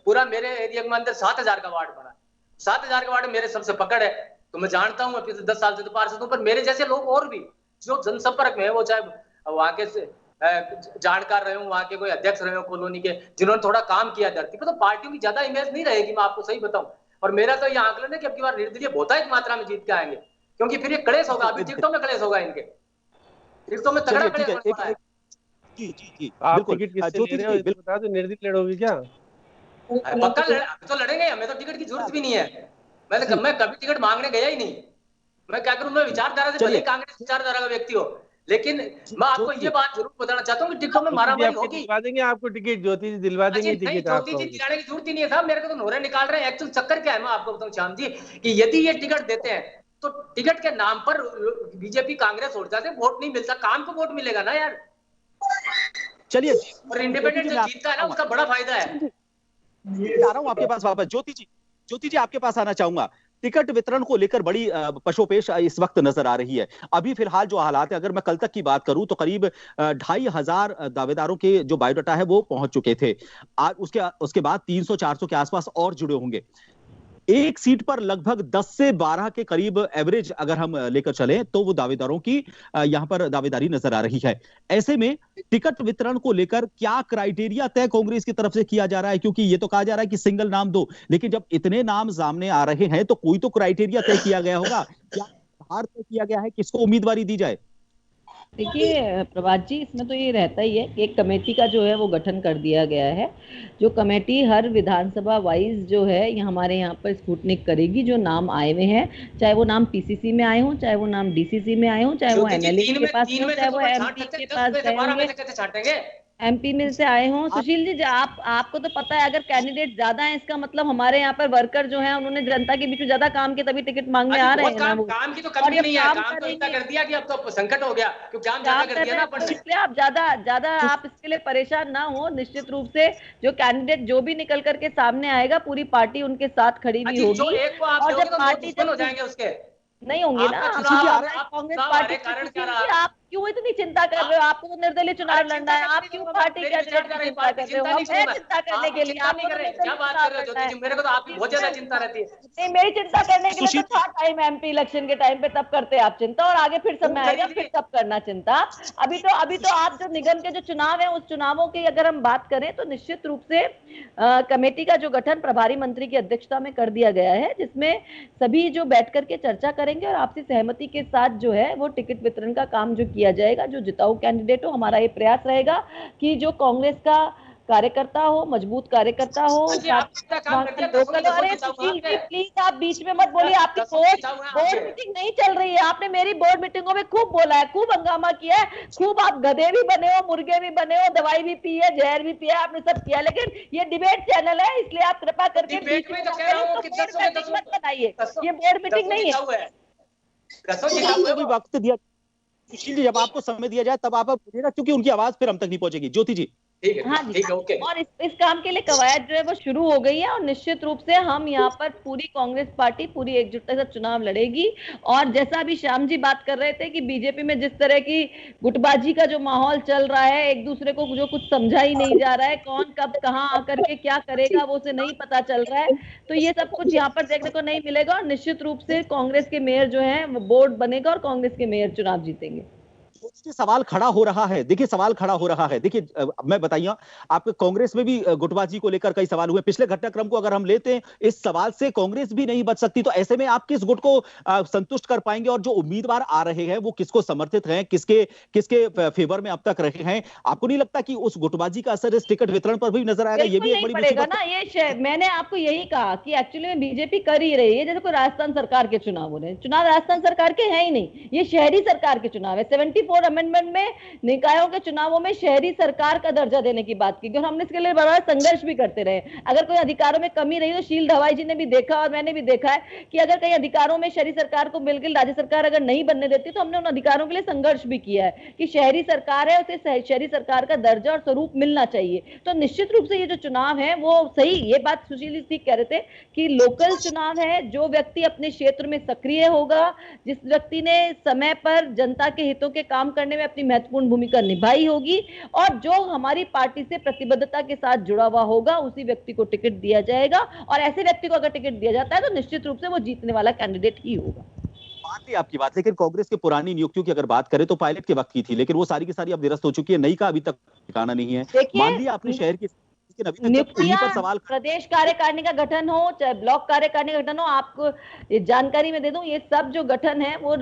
Speaker 6: पूरा मेरे एरिया में अंदर 7,000 का वार्ड बना, 7,000 का वार्ड मेरे सबसे पकड़ है, तो मैं जानता हूँ पिछले 10 साल से तो पार्षद हूँ, पर मेरे जैसे लोग और भी जो जनसंपर्क में है, वो चाहे वहां के जानकार रहे हो, वहां के कोई अध्यक्ष रहे हो कॉलोनी के, जिन्होंने थोड़ा काम किया धरती पे, तो पार्टियों की ज्यादा इमेज नहीं रहेगी, मैं आपको सही बताऊं। और मेरा तो ये आंकलन है कि अब की बार निर्दलीय बहुतायत मात्रा में जीत के आएंगे, क्योंकि फिर ये कलेश होगा, अभी टिकटों में कलेश होगा, इनके टिकटों में तगड़ा कलेश होने वाला है।
Speaker 2: जी जी जी,
Speaker 4: आप टिकट किससे ले रहे हो, ये बता दो, निर्दलीय लड़ोगे क्या?
Speaker 6: पक्का तो लड़ेंगे, हमें तो टिकट की जरूरत भी नहीं है, मैं कभी टिकट मांगने गया ही नहीं। मैं क्या करूं, मैं विचारधारा से भले कांग्रेस विचारधारा का व्यक्ति हो, लेकिन मैं आपको ये बात जरूर बताना चाहता हूँ कि टिकटों में मारामारी होगी।
Speaker 4: दिलवा देंगे आपको टिकट, ज्योति जी दिलवा देंगे टिकट
Speaker 6: ज्योति जी दिलाने की जरूरत ही नहीं है साहब, मेरे को तो नोरे निकाल रहे हैं। एक्चुअल चक्कर क्या है मैं आपको बताऊं श्याम जी, कि यदि ये टिकट देते हैं तो टिकट के नाम पर बीजेपी कांग्रेस उड़ जाते, वोट नहीं मिलता, काम को वोट मिलेगा ना यार।
Speaker 2: चलिए,
Speaker 6: और इंडिपेंडेंट जो जीतता है ना, उसका बड़ा फायदा है।
Speaker 2: आ रहा हूं आपके पास वापस। ज्योति जी आपके पास आना चाहूंगा। टिकट वितरण को लेकर बड़ी पशोपेश इस वक्त नजर आ रही है। अभी फिलहाल जो हालात है, अगर मैं कल तक की बात करूं तो करीब 2,500 दावेदारों के जो बायोडाटा है वो पहुंच चुके थे। आज उसके बाद 300-400 के आसपास और जुड़े होंगे। एक सीट पर लगभग 10 से 12 के करीब एवरेज अगर हम लेकर चलें तो वो दावेदारों की यहां पर दावेदारी नजर आ रही है। ऐसे में टिकट वितरण को लेकर क्या क्राइटेरिया तय कांग्रेस की तरफ से किया जा रहा है? क्योंकि ये तो कहा जा रहा है कि सिंगल नाम दो, लेकिन जब इतने नाम सामने आ रहे हैं तो कोई तो क्राइटेरिया तय किया गया होगा। क्या आधार तय किया गया है किसको उम्मीदवारी दी जाए?
Speaker 5: देखिए प्रभात जी, इसमें तो ये रहता ही है कि एक कमेटी का जो है वो गठन कर दिया गया है, जो कमेटी हर विधानसभा वाइज जो है ये हमारे यहाँ पर स्क्रूटनिक करेगी जो नाम आए हुए हैं, चाहे वो नाम पीसीसी में आए हों, चाहे वो नाम डीसीसी में आए हों, चाहे वो एमएलए के पास हो, चाहे वो एमपी के पास गए होंगे, एमपी में से आए हों। सुशील जी, आपको तो पता है अगर कैंडिडेट ज्यादा है इसका मतलब हमारे यहाँ पर वर्कर जो हैं उन्होंने जनता के बीच में ज्यादा काम किया, तभी टिकट मांगने आ रहे हैं ना।
Speaker 6: काम की तो कमी नहीं है, काम तो इतना कर दिया कि अब तो संकट हो गया, क्योंकि काम ज्यादा कर दिया ना,
Speaker 5: इसलिए आप ज्यादा आप इसके लिए परेशान ना हो। निश्चित रूप से जो कैंडिडेट जो भी निकल करके सामने आएगा, पूरी पार्टी उनके साथ खड़ी भी होगी, और जब पार्टी हो जाएंगे उसके नहीं होंगे ना कांग्रेस पार्टी। आप क्यों इतनी चिंता कर रहे हो? आपको तो निर्दलीय चुनाव लड़ना है, आप क्यों पार्टी का चिंता कर रहे हो? चिंता करने के लिए
Speaker 6: क्या बात कर रहे हो? मेरे को तो आपकी बहुत ज्यादा चिंता रहती है।
Speaker 5: नहीं, मेरी चिंता करने के लिए तो था टाइम, एमपी इलेक्शन के टाइम पे तब करते आप चिंता, और आगे फिर समय आएगा फिर तब करना चिंता। अभी तो आप जो निगम के जो चुनाव है उस चुनावों की अगर हम बात करें तो निश्चित रूप से कमेटी का जो गठन प्रभारी मंत्री की अध्यक्षता में कर दिया गया है, जिसमें सभी जो बैठ करके चर्चा करेंगे और आपसी सहमति के साथ जो है वो टिकट वितरण का काम जो किया जाएगा। जो जिताऊ कैंडिडेट हो, हमारा ये प्रयास रहेगा कि जो कांग्रेस का कार्यकर्ता हो, मजबूत कार्यकर्ता हो। अरे सुशील जी प्लीज आप बीच में मत बोलिए, आपकी बोर्ड मीटिंग नहीं चल रही है। आपने मेरी बोर्ड मीटिंगों में खूब बोला है, खूब हंगामा किया है, खूब आप गधे भी बने हो, मुर्गे भी बने हो, दवाई भी पी है, जहर भी पिया, आपने सब किया, लेकिन ये डिबेट चैनल है, इसलिए आप कृपा करके मत बनाइए, ये बोर्ड मीटिंग नहीं है।
Speaker 2: वक्त दिया सुशील जी, जब आपको समय दिया जाए तब आप बोलिएगा, क्योंकि उनकी आवाज फिर हम तक नहीं पहुंचेगी। ज्योति जी
Speaker 5: हाँ जी, और इस काम के लिए कवायद जो है वो शुरू हो गई है, और निश्चित रूप से हम यहाँ पर पूरी कांग्रेस पार्टी पूरी एकजुटता के साथ चुनाव लड़ेगी। और जैसा अभी श्याम जी बात कर रहे थे कि बीजेपी में जिस तरह की गुटबाजी का जो माहौल चल रहा है, एक दूसरे को जो कुछ समझा ही नहीं जा रहा है, कौन कब कहाँ आकर के क्या करेगा वो से नहीं पता चल रहा है, तो ये सब कुछ यहाँ पर देखने को नहीं मिलेगा। और निश्चित रूप से कांग्रेस के मेयर जो है वो बोर्ड बनेगा और कांग्रेस के मेयर चुनाव जीतेंगे।
Speaker 7: सवाल खड़ा हो रहा है। देखिए सवाल खड़ा हो रहा है। देखिए मैं बताइए, आपके कांग्रेस में भी गुटबाजी को लेकर कई सवाल हुए। पिछले घटनाक्रम को अगर हम लेते हैं, इस सवाल से कांग्रेस भी नहीं बच सकती। तो ऐसे में आप किस गुट को संतुष्ट कर पाएंगे, और जो उम्मीदवार आ रहे हैं वो किसको समर्थित हैं, किसके किसके फेवर में अब तक रहे हैं? आपको नहीं लगता कि उस गुटबाजी का असर इस टिकट वितरण पर भी नजर आएगा? ये भी एक बड़ी
Speaker 5: पड़ेगा ना। ये मैंने आपको यही कहा कि एक्चुअली में बीजेपी कर ही रही है। जैसे कोई राजस्थान सरकार के चुनाव हो रहे हैं, चुनाव राजस्थान सरकार के हैं ही नहीं, ये शहरी सरकार के चुनाव है। 74 अमेंडमेंट में निकायों के चुनावों में शहरी सरकार का दर्जा देने की बात की, और हमने इसके लिए बड़ा संघर्ष भी करते रहे। अगर कोई अधिकारों में कमी रही तो शील धवाई जी ने भी देखा और मैंने भी देखा है कि अगर कहीं अधिकारों में शहरी सरकार को बिल्कुल राज्य सरकार अगर नहीं बनने देती तो हमने उन अधिकारों के लिए संघर्ष भी किया है कि शहरी सरकार है, उसे शहरी सरकार का दर्जा और स्वरूप मिलना चाहिए। तो निश्चित रूप से ये जो चुनाव है वो सही, ये बात सुशील जी ठीक कह रहे थे कि लोकल चुनाव है। जो व्यक्ति अपने क्षेत्र में सक्रिय होगा, जिस व्यक्ति ने समय पर जनता के हितों के काम करने में अपनी महत्वपूर्ण भूमिका निभाई होगी, और जो हमारी पार्टी से प्रतिबद्धता के साथ जुड़ा हुआ होगा, उसी व्यक्ति को टिकट दिया जाएगा। और ऐसे व्यक्ति को अगर टिकट दिया जाता है तो निश्चित रूप से वो जीतने वाला कैंडिडेट ही होगा।
Speaker 7: मान ली आपकी बात, लेकिन कांग्रेस की पुरानी नियुक्तियों की अगर बात करें तो पायलट के वक्त की थी, लेकिन वो सारी की सारी अब निरस्त हो चुकी है। नई का अभी तक ठिकाना नहीं है। मान लिया अपने शहर की
Speaker 5: नियुक्तियां, प्रदेश कार्यकारिणी का गठन हो चाहे ब्लॉक कार्यकारिणी का गठन हो, आपको जानकारी में दे दूं, ये सब जो गठन है वो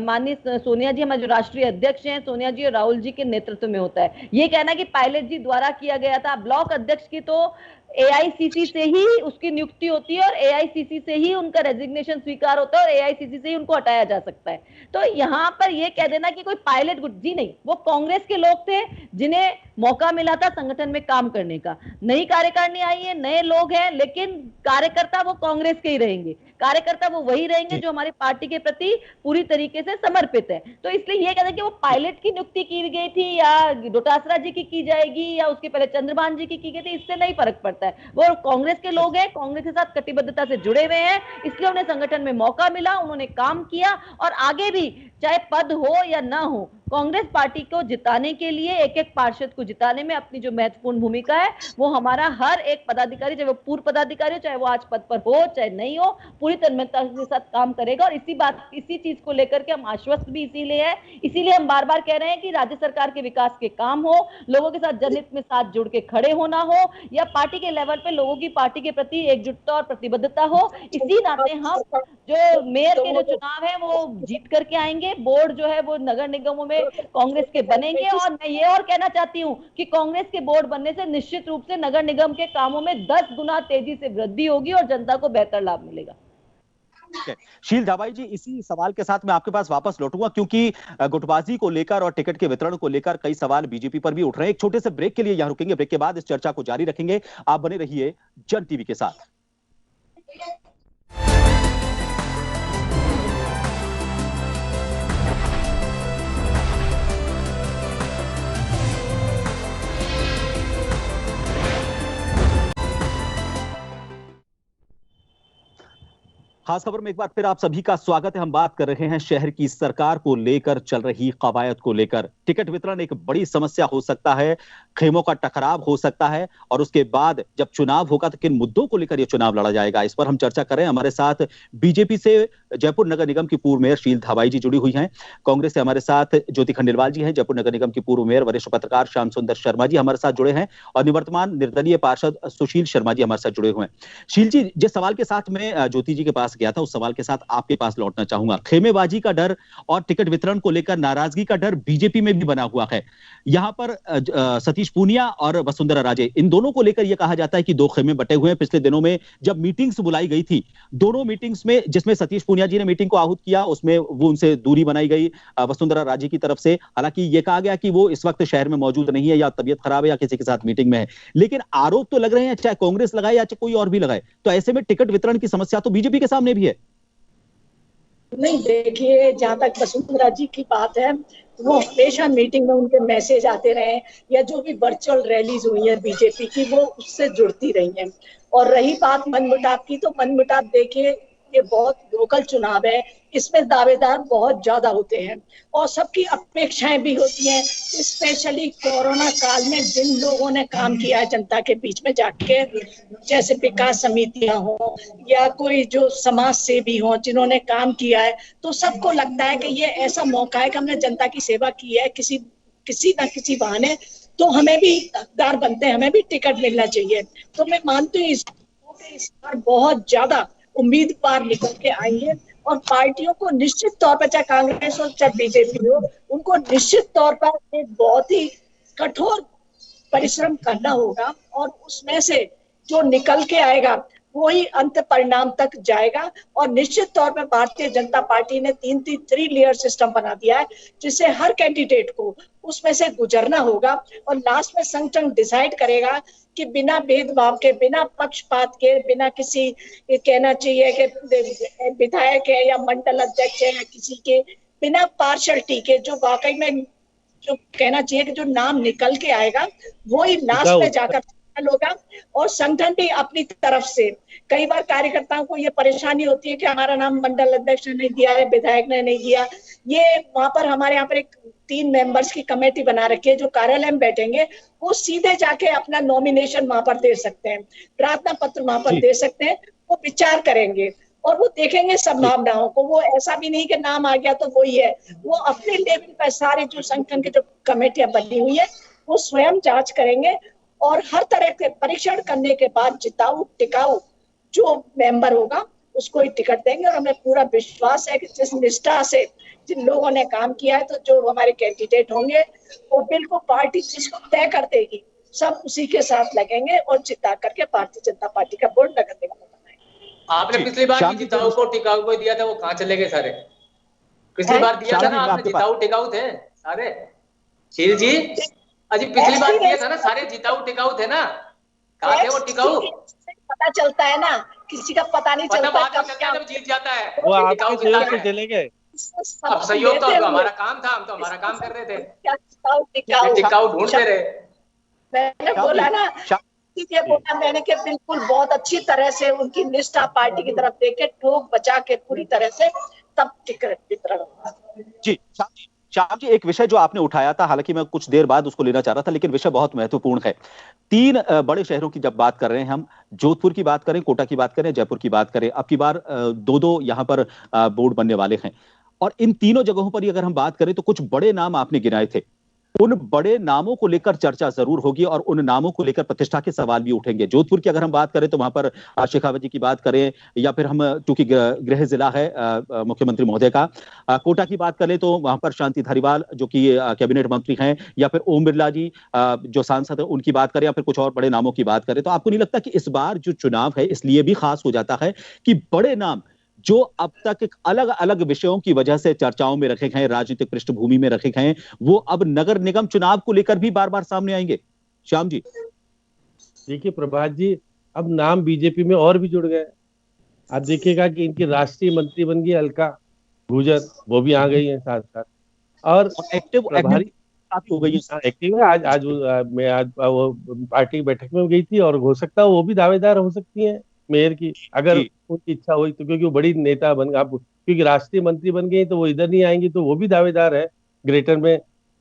Speaker 5: माननीय सोनिया जी, हमारे जो राष्ट्रीय अध्यक्ष हैं, सोनिया जी और राहुल जी के नेतृत्व में होता है। ये कहना कि पायलट जी द्वारा किया गया था, ब्लॉक अध्यक्ष की तो एआईसीसी से ही उसकी नियुक्ति होती है और एआईसीसी से ही उनका रेजिग्नेशन स्वीकार होता है और एआईसीसी से ही उनको हटाया जा सकता है। तो यहाँ पर ये कह देना कि कोई पायलट गुट, जी नहीं, वो कांग्रेस के लोग थे जिन्हें मौका मिला था संगठन में काम करने का। नई कार्यकारिणी आई है, नए लोग हैं, लेकिन कार्यकर्ता वो कांग्रेस के ही रहेंगे। कार्यकर्ता वो वही रहेंगे जो हमारी पार्टी के प्रति पूरी तरीके से समर्पित है। तो इसलिए ये कहते हैं कि वो पायलट की नियुक्ति की गई थी या डोटासरा जी की जाएगी या उसके पहले चंद्रभान जी की गई थी, इससे नहीं फर्क पड़ता है। वो कांग्रेस के लोग हैं, कांग्रेस के साथ कटिबद्धता से जुड़े हुए हैं, इसलिए उन्हें संगठन में मौका मिला, उन्होंने काम किया और आगे भी चाहे पद हो या ना हो, कांग्रेस पार्टी को जिताने के लिए, एक एक पार्षद को जिताने में अपनी जो महत्वपूर्ण भूमिका है वो हमारा हर एक पदाधिकारी, चाहे वो पूर्व पदाधिकारी हो, चाहे वो आज पद पर हो चाहे नहीं हो, पूरी तन्मयता के साथ काम करेगा। और इसी चीज को लेकर के हम आश्वस्त भी इसीलिए है, इसीलिए हम बार बार कह रहे हैं कि राज्य सरकार के विकास के काम हो, लोगों के साथ जनहित में साथ जुड़ के खड़े होना हो, या पार्टी के लेवल पे लोगों की पार्टी के प्रति एकजुटता और प्रतिबद्धता हो। इसी नाते हम जो मेयर के जो चुनाव है वो जीत करके आएंगे। बोर्ड जो है वो नगर निगमों में कांग्रेस के बनेंगे, और मैं ये और कहना चाहती हूँ कि कांग्रेस के बोर्ड बनने से निश्चित रूप से नगर निगम के कामों में 10 गुना तेजी से वृद्धि होगी और जनता को बेहतर लाभ मिलेगा।
Speaker 7: शील धाबाई जी, इसी सवाल के साथ मैं आपके पास वापस लौटूंगा, क्योंकि गुटबाजी को लेकर और टिकट के वितरण को लेकर कई सवाल बीजेपी पर भी उठ रहे हैं। एक छोटे से ब्रेक के लिए यहां रुकेंगे, ब्रेक के बाद इस चर्चा को जारी रखेंगे। आप बने रहिए जन टीवी के साथ। खास खबर में एक बार फिर आप सभी का स्वागत है। हम बात कर रहे हैं शहर की सरकार को लेकर चल रही कवायद को लेकर। टिकट वितरण एक बड़ी समस्या हो सकता है, खेमों का टकराव हो सकता है, और उसके बाद जब चुनाव होगा तो किन मुद्दों को लेकर यह चुनाव लड़ा जाएगा, इस पर हम चर्चा करें। हमारे साथ बीजेपी से जयपुर नगर निगम की पूर्व मेयर शील धाबाई जी जुड़ी हुई हैं, कांग्रेस से हमारे साथ ज्योति खंडेलवाल जी हैं, जयपुर नगर निगम की पूर्व मेयर वरिष्ठ पत्रकार श्याम सुंदर शर्मा जी हमारे साथ जुड़े हैं, और निवर्तमान निर्दलीय पार्षद सुशील शर्मा जी हमारे साथ जुड़े हुए हैं। शील जी, जिस सवाल के साथ मैं ज्योति जी के पास गया था, उस सवाल के साथ आपके पास लौटना चाहूंगा। खेमेबाजी का डर और टिकट वितरण को लेकर नाराजगी का डर बीजेपी में भी बना हुआ है। यहां पर सतीश पूनिया और वसुंधरा राजे, इन दोनों को लेकर यह कहा जाता है कि दो खेमे बटे हुए हैं। पिछले दिनों में जब मीटिंग्स बुलाई गई थी, दोनों मीटिंग्स में, जिसमें सतीश पूनिया जी ने मीटिंग को आहूत किया, उसमें वो उनसे दूरी बनाई गई वसुंधरा राजे की तरफ से। हालांकि यह कहा गया कि वो इस वक्त शहर में मौजूद नहीं है, या तबीयत खराब है, या किसी के साथ मीटिंग में है। लेकिन आरोप तो लग रहे हैं, चाहे कांग्रेस लगाए या चाहे कोई और भी लगाए। तो ऐसे में टिकट वितरण की समस्या तो बीजेपी के सामने भी है।
Speaker 3: नहीं, देखिए, जहां तक वसुंधरा जी की बात है, वो हमेशा मीटिंग में उनके मैसेज आते रहे, या जो भी वर्चुअल रैलीज हुई है बीजेपी की, वो उससे जुड़ती रही हैं। और रही बात मनमुटाव की, तो मनमुटाव देखिए ये बहुत लोकल चुनाव है, इसमें दावेदार बहुत ज्यादा होते हैं और सबकी अपेक्षाएं भी होती हैं। स्पेशली कोरोना काल में जिन लोगों ने काम किया है जनता के बीच में जाके, जैसे विकास समितियां हो या कोई जो समाज सेवी हो जिन्होंने काम किया है, तो सबको लगता है कि ये ऐसा मौका है कि हमने जनता की सेवा की है किसी ना किसी बहाने, तो हमें भी हकदार बनते हैं, हमें भी टिकट मिलना चाहिए। तो मैं मानती हूँ इस बार बहुत ज्यादा उम्मीदवार निकल के आएंगे और पार्टियों को निश्चित तौर पर, चाहे कांग्रेस हो चाहे बीजेपी हो, उनको निश्चित तौर पर एक बहुत ही कठोर परिश्रम करना होगा और उसमें से जो निकल के आएगा वही अंत परिणाम तक जाएगा। और निश्चित तौर पर भारतीय जनता पार्टी ने 3 लेयर सिस्टम बना दिया है, जिससे हर कैंडिडेट को उसमें से गुजरना होगा और लास्ट में संगठन डिसाइड करेगा कि बिना भेदभाव के, बिना पक्षपात के, बिना किसी कहना चाहिए कि विधायक है या मंडल अध्यक्ष है या किसी के बिना पार्शलिटी के, जो वाकई में जो कहना चाहिए कि जो नाम निकल के आएगा वही लास्ट में जाकर होगा। और संगठन भी अपनी तरफ से, कई बार कार्यकर्ताओं को ये परेशानी होती है कि हमारा नाम मंडल अध्यक्ष ने नहीं दिया है, विधायक ने नहीं दिया, ये वहां पर हमारे यहाँ पर एक 3 मेंबर्स की कमेटी बना रखी है जो कार्यालय में बैठेंगे, वो सीधे जाके अपना नॉमिनेशन वहां पर दे सकते हैं, प्रार्थना पत्र वहां पर दे सकते हैं, वो विचार करेंगे और वो देखेंगे संभावनाओं को। वो ऐसा भी नहीं कि नाम आ गया तो वही है, वो अपने लेवल पर सारे जो संगठन की जो कमेटियां बनी हुई है वो स्वयं जांच करेंगे और हर तरह के परीक्षण करने के बाद जिताऊ टिकाऊ जो मेंबर होगा उसको ही टिकट देंगे। और हमें पूरा विश्वास है कि जिस निष्ठा से जिन लोगों ने काम किया है, तो जो हमारे कैंडिडेट होंगे वो बिल्कुल पार्टी जिसको तय कर देगी, सब उसी के साथ लगेंगे और जिता करके भारतीय जनता पार्टी का बोर्ड नगर निगम बनाएंगे।
Speaker 6: आपने पिछली बार जिताऊ को टिकाऊ को दिया था, वो कहाँ चले गए सारे? पिछली बार दिया था ना आपने, जिताऊ टिकाऊ थे सारे। शील जी अजी पिछली बार दिया था ना, सारे जिताऊ टिकाऊ थे ना, कहाँ थे वो टिकाऊ?
Speaker 3: पता चलता है ना, किसी का पता नहीं चलता
Speaker 6: जब जीत जाता है
Speaker 4: वो आपके सहयोग से चले गए।
Speaker 6: अब सहयोग तो हमारा काम था, हम तो हमारा काम कर रहे थे, टिकाऊ ढूंढते रहे।
Speaker 3: मैंने बोला ना, ये बोला मैंने कि बिल्कुल बहुत अच्छी तरह से उनकी निष्ठा पार्टी की तरफ देके ठोक बचा के पूरी तरह से तब टिकट वितरण।
Speaker 7: जी श्याम जी, एक विषय जो आपने उठाया था, हालांकि मैं कुछ देर बाद उसको लेना चाह रहा था, लेकिन विषय बहुत महत्वपूर्ण है। 3 बड़े शहरों की जब बात कर रहे हैं हम, जोधपुर की बात करें, कोटा की बात करें, जयपुर की बात करें, अब की बार 2-2 यहां पर बोर्ड बनने वाले हैं। और इन तीनों जगहों पर अगर हम बात करें तो कुछ बड़े नाम आपने गिनाए थे, उन बड़े नामों को लेकर चर्चा जरूर होगी और उन नामों को लेकर प्रतिष्ठा के सवाल भी उठेंगे। जोधपुर की अगर हम बात करें तो वहां पर शेखावत जी की बात करें, या फिर हम चूंकि गृह जिला है मुख्यमंत्री महोदय का, कोटा की बात करें तो वहां पर शांति धारीवाल जो कि कैबिनेट मंत्री हैं, या फिर ओम बिरला जी जो सांसद है उनकी बात करें, या फिर कुछ और बड़े नामों की बात करें, तो आपको नहीं लगता कि इस बार जो चुनाव है इसलिए भी खास हो जाता है कि बड़े नाम जो अब तक एक अलग अलग विषयों की वजह से चर्चाओं में रखे गए, राजनीतिक पृष्ठभूमि में रखे गए, वो अब नगर निगम चुनाव को लेकर भी बार बार सामने आएंगे? श्याम जी
Speaker 4: देखिए प्रभात जी, अब नाम बीजेपी में और भी जुड़ गए। आप देखिएगा कि इनकी राष्ट्रीय मंत्री बन गई अलका गुर्जर, वो भी आ गई है साथ साथ, और
Speaker 7: एक्टिव हो गई है।
Speaker 4: एक्टिव है। मैं आज वो पार्टी की बैठक में गई थी और हो सकता है वो भी दावेदार हो सकती है मेयर की, अगर उनकी इच्छा हुई तो, क्योंकि वो बड़ी नेता बन गई, क्योंकि राष्ट्रीय मंत्री बन गई तो वो इधर नहीं आएंगी, तो वो भी दावेदार है ग्रेटर में,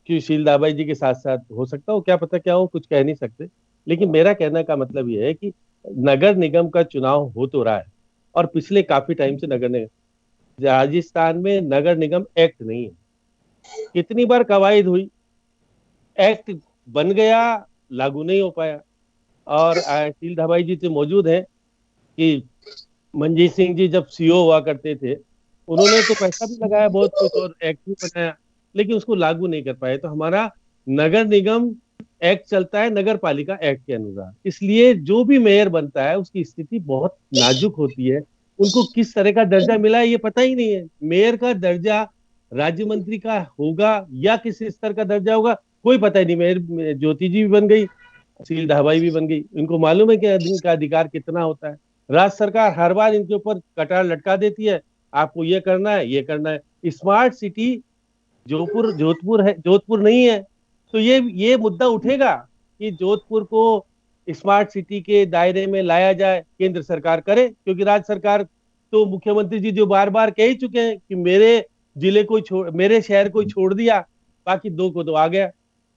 Speaker 4: कि शील दाबाई जी के साथ साथ हो सकता हो, क्या पता क्या हो, कुछ कह नहीं सकते। लेकिन मेरा कहने का मतलब ये है कि नगर निगम का चुनाव हो तो रहा है, और पिछले काफी टाइम से नगर निगम, राजस्थान में नगर निगम एक्ट नहीं है। कितनी बार कवायद हुई, एक्ट बन गया, लागू नहीं हो पाया। और शील दाबाई जी से मौजूद है कि मंजीत सिंह जी जब सीओ हुआ करते थे, उन्होंने तो पैसा भी लगाया बहुत कुछ और एक्ट भी बनाया, लेकिन उसको लागू नहीं कर पाए। तो हमारा नगर निगम एक्ट चलता है नगर पालिका एक्ट के अनुसार, इसलिए जो भी मेयर बनता है उसकी स्थिति बहुत नाजुक होती है। उनको किस तरह का दर्जा मिला है ये पता ही नहीं है। मेयर का दर्जा राज्य मंत्री का होगा या किस स्तर का दर्जा होगा कोई पता ही नहीं। मेयर ज्योति जी भी बन गई, शील दाबाई भी बन गई, इनको मालूम है कि आदमी का अधिकार कितना होता है। राज्य सरकार हर बार इनके ऊपर कटार लटका देती है, आपको ये करना है, ये करना है। स्मार्ट सिटी जोधपुर नहीं है, तो ये मुद्दा उठेगा कि जोधपुर को स्मार्ट सिटी के दायरे में लाया जाए, केंद्र सरकार करे, क्योंकि राज्य सरकार तो मुख्यमंत्री जी जो बार बार कह ही चुके हैं कि मेरे शहर को छोड़ दिया, बाकी 2 को तो आ गया।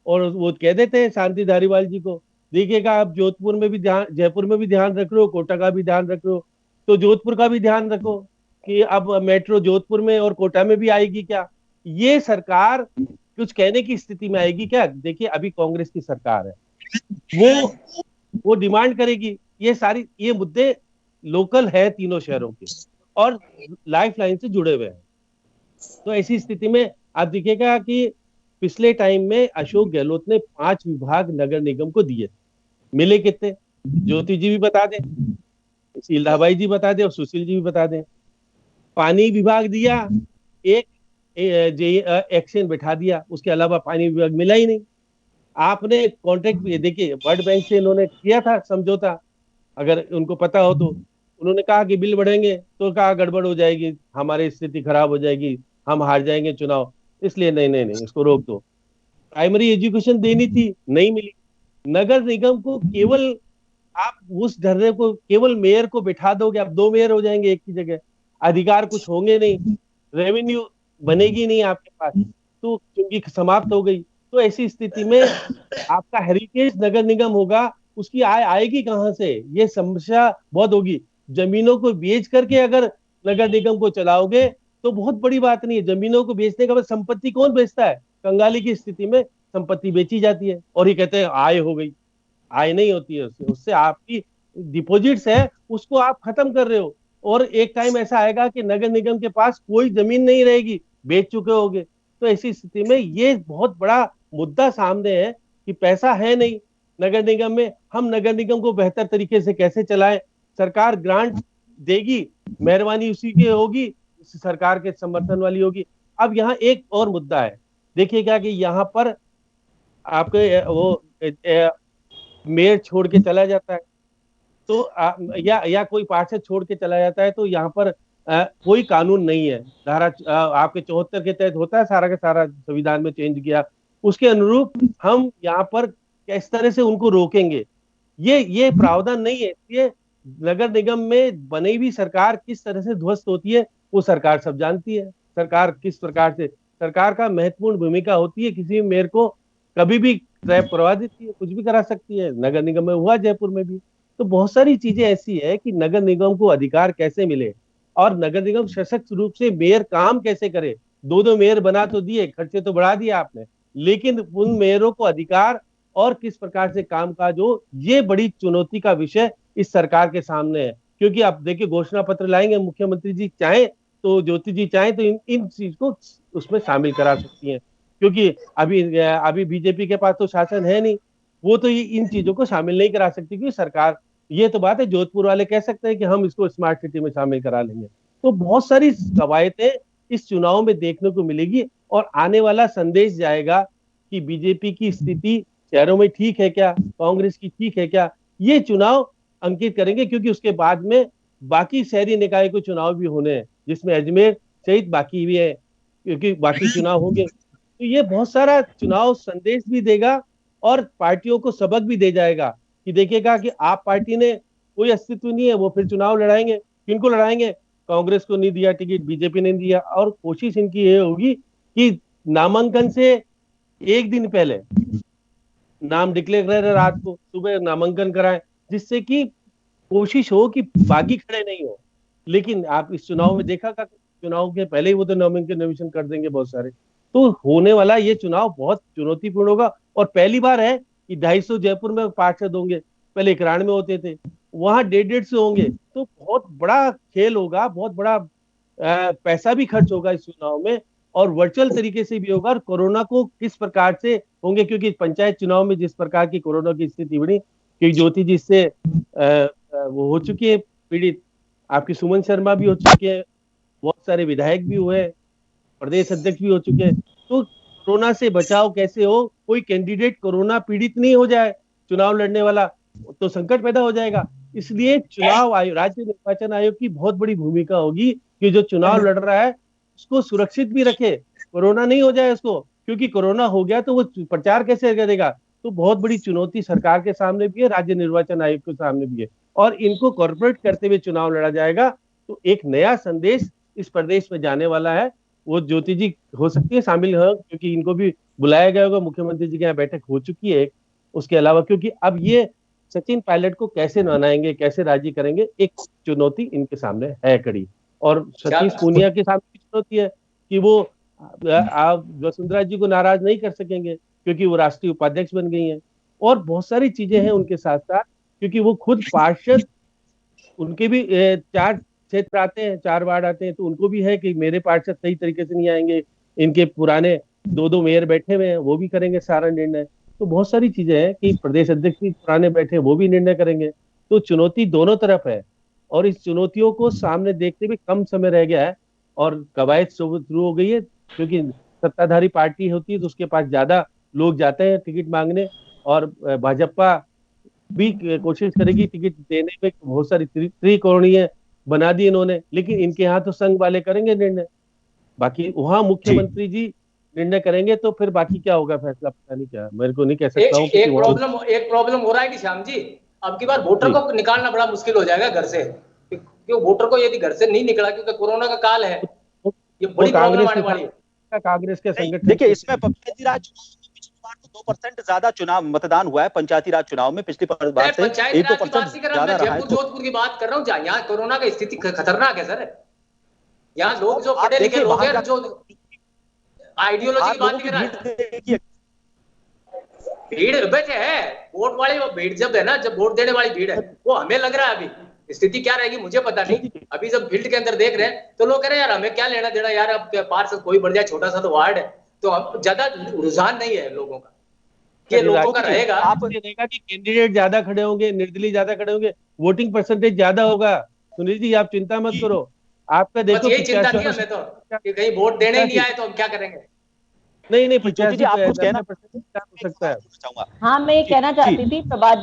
Speaker 4: और वो कह देते हैं शांति धारीवाल जी को, देखिएगा आप जोधपुर में भी ध्यान, जयपुर में भी ध्यान रख रहे हो, कोटा का भी ध्यान रख रहे हो, तो जोधपुर का भी ध्यान रखो कि अब मेट्रो जोधपुर में और कोटा में भी आएगी क्या। ये सरकार कुछ कहने की स्थिति में आएगी क्या? देखिए अभी कांग्रेस की सरकार है, वो डिमांड करेगी। ये मुद्दे लोकल है तीनों शहरों के और लाइफ लाइन से जुड़े हुए हैं। तो ऐसी स्थिति में आप देखिएगा कि पिछले टाइम में अशोक गहलोत ने 5 विभाग नगर निगम को दिए, मिले कितने? ज्योति जी भी बता दें, शीलाबाई जी बता दें और सुशील जी भी बता दें। पानी विभाग दिया, एक एक्शन बैठा दिया, उसके अलावा पानी विभाग मिला ही नहीं। आपने कॉन्ट्रैक्ट, देखिए वर्ल्ड बैंक से इन्होंने किया था समझौता, अगर उनको पता हो तो। उन्होंने कहा कि बिल बढ़ेंगे, तो कहा गड़बड़ हो जाएगी, हमारी स्थिति खराब हो जाएगी, हम हार जाएंगे चुनाव, इसलिए नहीं इसको रोक दो। प्राइमरी एजुकेशन देनी थी, नहीं मिली। नगर निगम को केवल आप उस धरने को केवल मेयर को बिठा दोगे, आप 2 मेयर हो जाएंगे एक की जगह, अधिकार कुछ होंगे नहीं, रेवेन्यू बनेगी नहीं आपके पास, तो क्योंकि समाप्त हो गई। तो ऐसी स्थिति में आपका हेरिटेज नगर निगम होगा, उसकी आय आएगी कहां से? ये समस्या बहुत होगी। जमीनों को बेच करके अगर नगर निगम को चलाओगे तो बहुत बड़ी बात नहीं है। जमीनों को बेचने के बाद संपत्ति कौन बेचता है? कंगाली की स्थिति में संपत्ति बेची जाती है और ये कहते हैं आय हो गई। आय नहीं होती है उससे आपकी डिपॉजिट्स है उसको आप खत्म कर रहे हो, और एक टाइम ऐसा आएगा कि नगर निगम के पास कोई जमीन नहीं रहेगी, बेच चुके होगे। तो ऐसी स्थिति में ये बहुत बड़ा मुद्दा सामने है कि पैसा है नहीं नगर निगम में, हम नगर निगम को बेहतर तरीके से कैसे चलाएं। सरकार ग्रांट देगी, मेहरबानी उसी की होगी, सरकार के समर्थन वाली होगी। अब यहाँ एक और मुद्दा है, देखिए क्या कि यहाँ पर आपके वो मेयर छोड़ के चला जाता है तो या कोई पार्षद छोड़ के चला जाता है, तो यहाँ पर कोई कानून नहीं है। धारा आपके 74 के तहत होता है सारा का सारा, संविधान में चेंज किया, उसके अनुरूप हम यहाँ पर किस तरह से उनको रोकेंगे, ये प्रावधान नहीं है। ये नगर निगम में बनी हुई सरकार किस तरह से ध्वस्त होती है वो सरकार सब जानती है। सरकार किस प्रकार से, सरकार का महत्वपूर्ण भूमिका होती है, किसी मेयर को कभी भी ट्रैप करवा देती है, कुछ भी करा सकती है। नगर निगम में हुआ, जयपुर में भी। तो बहुत सारी चीजें ऐसी है कि नगर निगम को अधिकार कैसे मिले और नगर निगम सशक्त रूप से मेयर काम कैसे करे। 2 मेयर बना तो दिए, खर्चे तो बढ़ा दिए आपने, लेकिन उन मेयरों को अधिकार और किस प्रकार से कामकाज हो, ये बड़ी चुनौती का विषय इस सरकार के सामने है। क्योंकि आप देखिए घोषणा पत्र लाएंगे, मुख्यमंत्री जी चाहे तो, ज्योति जी चाहे तो इन चीज को उसमें शामिल करा सकती हैं, क्योंकि अभी बीजेपी के पास तो शासन है नहीं, वो तो इन चीजों को शामिल नहीं करा सकती। क्योंकि सरकार, ये तो बात है, जोधपुर वाले कह सकते हैं कि हम इसको स्मार्ट सिटी में शामिल करा लेंगे। तो बहुत सारी कवायदें इस चुनाव में देखने को मिलेगी और आने वाला संदेश जाएगा कि बीजेपी की स्थिति शहरों में ठीक है क्या, कांग्रेस की ठीक है क्या, ये चुनाव अंकित करेंगे। क्योंकि उसके बाद में बाकी शहरी निकाय के चुनाव भी होने हैं, जिसमें अजमेर सहित बाकी भी है, क्योंकि बाकी चुनाव होंगे। तो ये बहुत सारा चुनाव संदेश भी देगा और पार्टियों को सबक भी दे जाएगा कि देखिएगा कि आप पार्टी ने कोई अस्तित्व नहीं है, वो फिर चुनाव लड़ाएंगे। किनको लड़ाएंगे? कांग्रेस को नहीं दिया टिकट, बीजेपी ने दिया, और कोशिश इनकी ये होगी कि नामांकन से एक दिन पहले नाम डिक्लेयर करें, रात को सुबह नामांकन कराएं, जिससे कि कोशिश हो कि बागी खड़े नहीं हो। लेकिन आप इस चुनाव में देखा का चुनाव के पहले ही वो तो नामांकन कर देंगे बहुत सारे। तो होने वाला ये चुनाव बहुत चुनौतीपूर्ण होगा। और पहली बार है कि 250 जयपुर में पार्षद होंगे, पहले 91 में होते थे, वहां 150 होंगे। तो बहुत बड़ा खेल होगा, बहुत बड़ा पैसा भी खर्च होगा इस चुनाव में, और वर्चुअल तरीके से भी होगा। और कोरोना को किस प्रकार से होंगे, क्योंकि पंचायत चुनाव में जिस प्रकार की कोरोना की स्थिति बनी, क्योंकि ज्योति जी से वो हो चुकी है पीड़ित, आपकी सुमन शर्मा भी हो चुके हैं, बहुत सारे विधायक भी हुए, प्रदेश अध्यक्ष भी हो चुके हैं। तो कोरोना से बचाव कैसे हो, कोई कैंडिडेट कोरोना पीड़ित नहीं हो जाए चुनाव लड़ने वाला, तो संकट पैदा हो जाएगा। इसलिए चुनाव आयोग, राज्य निर्वाचन आयोग की बहुत बड़ी भूमिका होगी कि जो चुनाव लड़ रहा है उसको सुरक्षित भी रखे, कोरोना नहीं हो जाए उसको, क्योंकि कोरोना हो गया तो वो प्रचार कैसे करेगा। तो बहुत बड़ी चुनौती सरकार के सामने भी है, राज्य निर्वाचन आयोग के सामने भी है, और इनको कॉर्पोरेट करते हुए चुनाव लड़ा जाएगा। तो एक नया संदेश इस प्रदेश में जाने वाला है। वो ज्योति जी हो सकती है शामिल हो, क्योंकि इनको भी बुलाया गया होगा, मुख्यमंत्री जी के यहाँ बैठक हो चुकी है उसके अलावा, क्योंकि अब ये सचिन पायलट को कैसे मनाएंगे, कैसे राजी करेंगे, एक चुनौती इनके सामने है कड़ी। और सतीश पूनिया के सामने चुनौती है कि वो आप वसुंधरा जी को नाराज नहीं कर सकेंगे क्योंकि वो राष्ट्रीय उपाध्यक्ष बन गई हैं, और बहुत सारी चीजें हैं उनके साथ साथ, क्योंकि वो खुद पार्षद, उनके भी 4 क्षेत्र आते हैं, 4 वार्ड आते हैं, तो उनको भी है कि मेरे पार्षद सही तरीके से नहीं आएंगे, इनके पुराने 2-2 मेयर बैठे हुए हैं, वो भी करेंगे सारा निर्णय। तो बहुत सारी चीजें हैं कि प्रदेश अध्यक्ष भी पुराने बैठे हैं, वो भी निर्णय करेंगे। तो चुनौती दोनों तरफ है, और इस चुनौतियों को सामने देखते हुए कम समय रह गया है और कवायद शुरू हो गई है, क्योंकि सत्ताधारी पार्टी होती है तो उसके पास ज्यादा लोग जाते हैं टिकट मांगने, और भाजपा भी कोशिश करेगी टिकट देने में। बहुत सारी त्रिकोणीय बना दी इन्होंने, लेकिन इनके यहाँ तो संघ वाले करेंगे निर्णय, बाकी वहां मुख्यमंत्री जी निर्णय करेंगे, तो फिर बाकी क्या होगा फैसला पता नहीं, क्या मेरे को नहीं कह सकता हूँ।
Speaker 6: एक प्रॉब्लम हो रहा है कि श्याम जी, अब की बार वोटर को निकालना बड़ा मुश्किल हो जाएगा घर से, क्योंकि वोटर को यदि घर से नहीं निकला, क्योंकि कोरोना का काल है, ये बड़ी प्रॉब्लम आने वाली है।
Speaker 4: कांग्रेस के संगठन,
Speaker 7: देखिए इसमें पंचायती राज 2% ज्यादा चुनाव मतदान हुआ है पंचायती राज चुनाव में पिछली बार से 1-2% ज्यादा रहा है।
Speaker 6: जोधपुर की बात कर रहा हूँ, यहाँ कोरोना की स्थिति खतरनाक है सर। यहाँ लोग जो पढ़े लिखे लोग हैं, जो आइडियोलॉजी की बात नहीं कर रहा है, भीड़ वैसे है वोट वाली, वो भीड़ जब है ना, जब वोट देने वाली भीड़ है, वो हमें लग रहा है अभी स्थिति क्या रहेगी मुझे पता नहीं। अभी जब फील्ड के अंदर देख रहे हैं तो लोग कह रहे हैं यार हमें क्या लेना देना यार, अब पार्षद कोई बढ़ जाए, छोटा सा तो वार्ड है, तो ज्यादा रुझान नहीं है लोगों का, ये लोगों का रहेगा।
Speaker 4: आप रहेगा कि कैंडिडेट ज्यादा खड़े होंगे, निर्दलीय ज्यादा खड़े होंगे, वोटिंग परसेंटेज ज्यादा होगा। सुनील जी आप चिंता मत करो, आपका देखो
Speaker 6: यही चिंता थी हमें तो कि कहीं वोट देने नहीं आए तो हम क्या करेंगे।
Speaker 4: नहीं
Speaker 7: आप कुछ कहना
Speaker 4: हो सकता है।
Speaker 5: हाँ मैं ये कहना चाहती थी प्रभात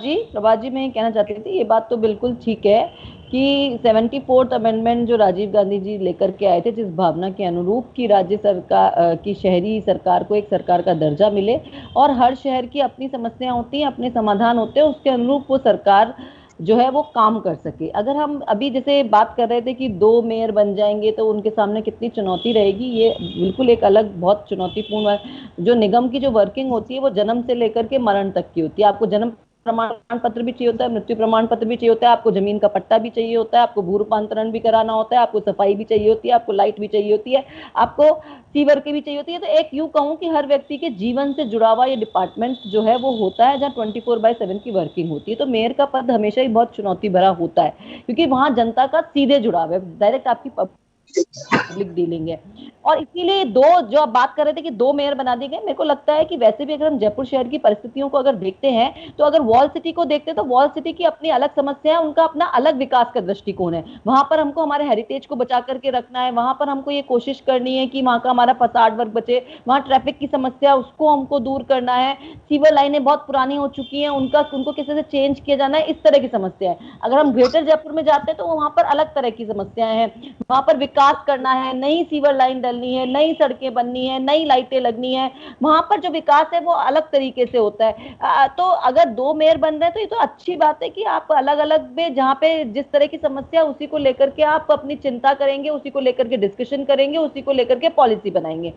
Speaker 5: जी मैं ये कहना चाहती थी, ये बात तो बिल्कुल ठीक है कि 74th अमेंडमेंट जो राजीव गांधी जी लेकर के आए थे, जिस भावना के अनुरूप की राज्य सरकार की शहरी सरकार को एक सरकार का दर्जा मिले और हर शहर की अपनी समस्याएं होती हैं, अपने समाधान होते हैं, उसके अनुरूप वो सरकार जो है वो काम कर सके। अगर हम अभी जैसे बात कर रहे थे कि 2 मेयर बन जाएंगे तो उनके सामने कितनी चुनौती रहेगी, ये बिल्कुल एक अलग बहुत चुनौतीपूर्ण, जो निगम की जो वर्किंग होती है वो जन्म से लेकर के मरण तक की होती है। आपको जन्म प्रमाण पत्र भी चाहिए होता है, मृत्यु प्रमाण पत्र भी चाहिए होता है, आपको जमीन का पट्टा भी चाहिए होता है, आपको भू रूपांतरण भी कराना होता है, आपको सफाई भी चाहिए होती है, आपको लाइट भी चाहिए होती है, आपको सीवर की भी चाहिए होती है। तो एक यूं कहूं कि हर व्यक्ति के जीवन से जुड़ा हुआ ये डिपार्टमेंट जो है वो होता है, जहाँ 24/7 की वर्किंग होती है। तो मेयर का पद हमेशा ही बहुत चुनौती भरा होता है, क्योंकि वहां जनता का सीधे जुड़ाव है, डायरेक्ट आपकी पब्लिक डीलिंग है। और इसीलिए जो आप बात कर रहे थे कि 2 मेयर बना दिए गए, मेरे को लगता है कि वैसे भी अगर हम जयपुर शहर की परिस्थितियों को अगर देखते हैं, तो अगर वॉल सिटी को देखते हैं तो वॉल सिटी की अपनी अलग समस्या है, उनका अपना अलग विकास का दृष्टिकोण है। वहां पर हमको हमारे हेरिटेज को बचा करके रखना है, वहां पर हमको ये कोशिश करनी है कि वहां का हमारा फसाड वर्ग बचे, वहां ट्रैफिक की समस्या उसको हमको दूर करना है, सीवर लाइनें बहुत पुरानी हो चुकी हैं, उनको किसी से चेंज किया जाना है, इस तरह की समस्या है। अगर हम ग्रेटर जयपुर में जाते हैं तो वहां पर अलग तरह की समस्याएं हैं, वहां पर विकास करना है, नई सीवर लाइन डलनी है, नई सड़कें बननी है, नई लाइटें लगनी है, वहां पर जो विकास है वो अलग तरीके से होता है। तो अगर 2 मेयर बन रहे हैं तो ये तो अच्छी बात है कि आप अलग अलग में जहां पे जिस तरह की समस्या उसी को लेकर के आप अपनी चिंता करेंगे, उसी को लेकर के डिस्कशन करेंगे, उसी को लेकर के पॉलिसी बनाएंगे।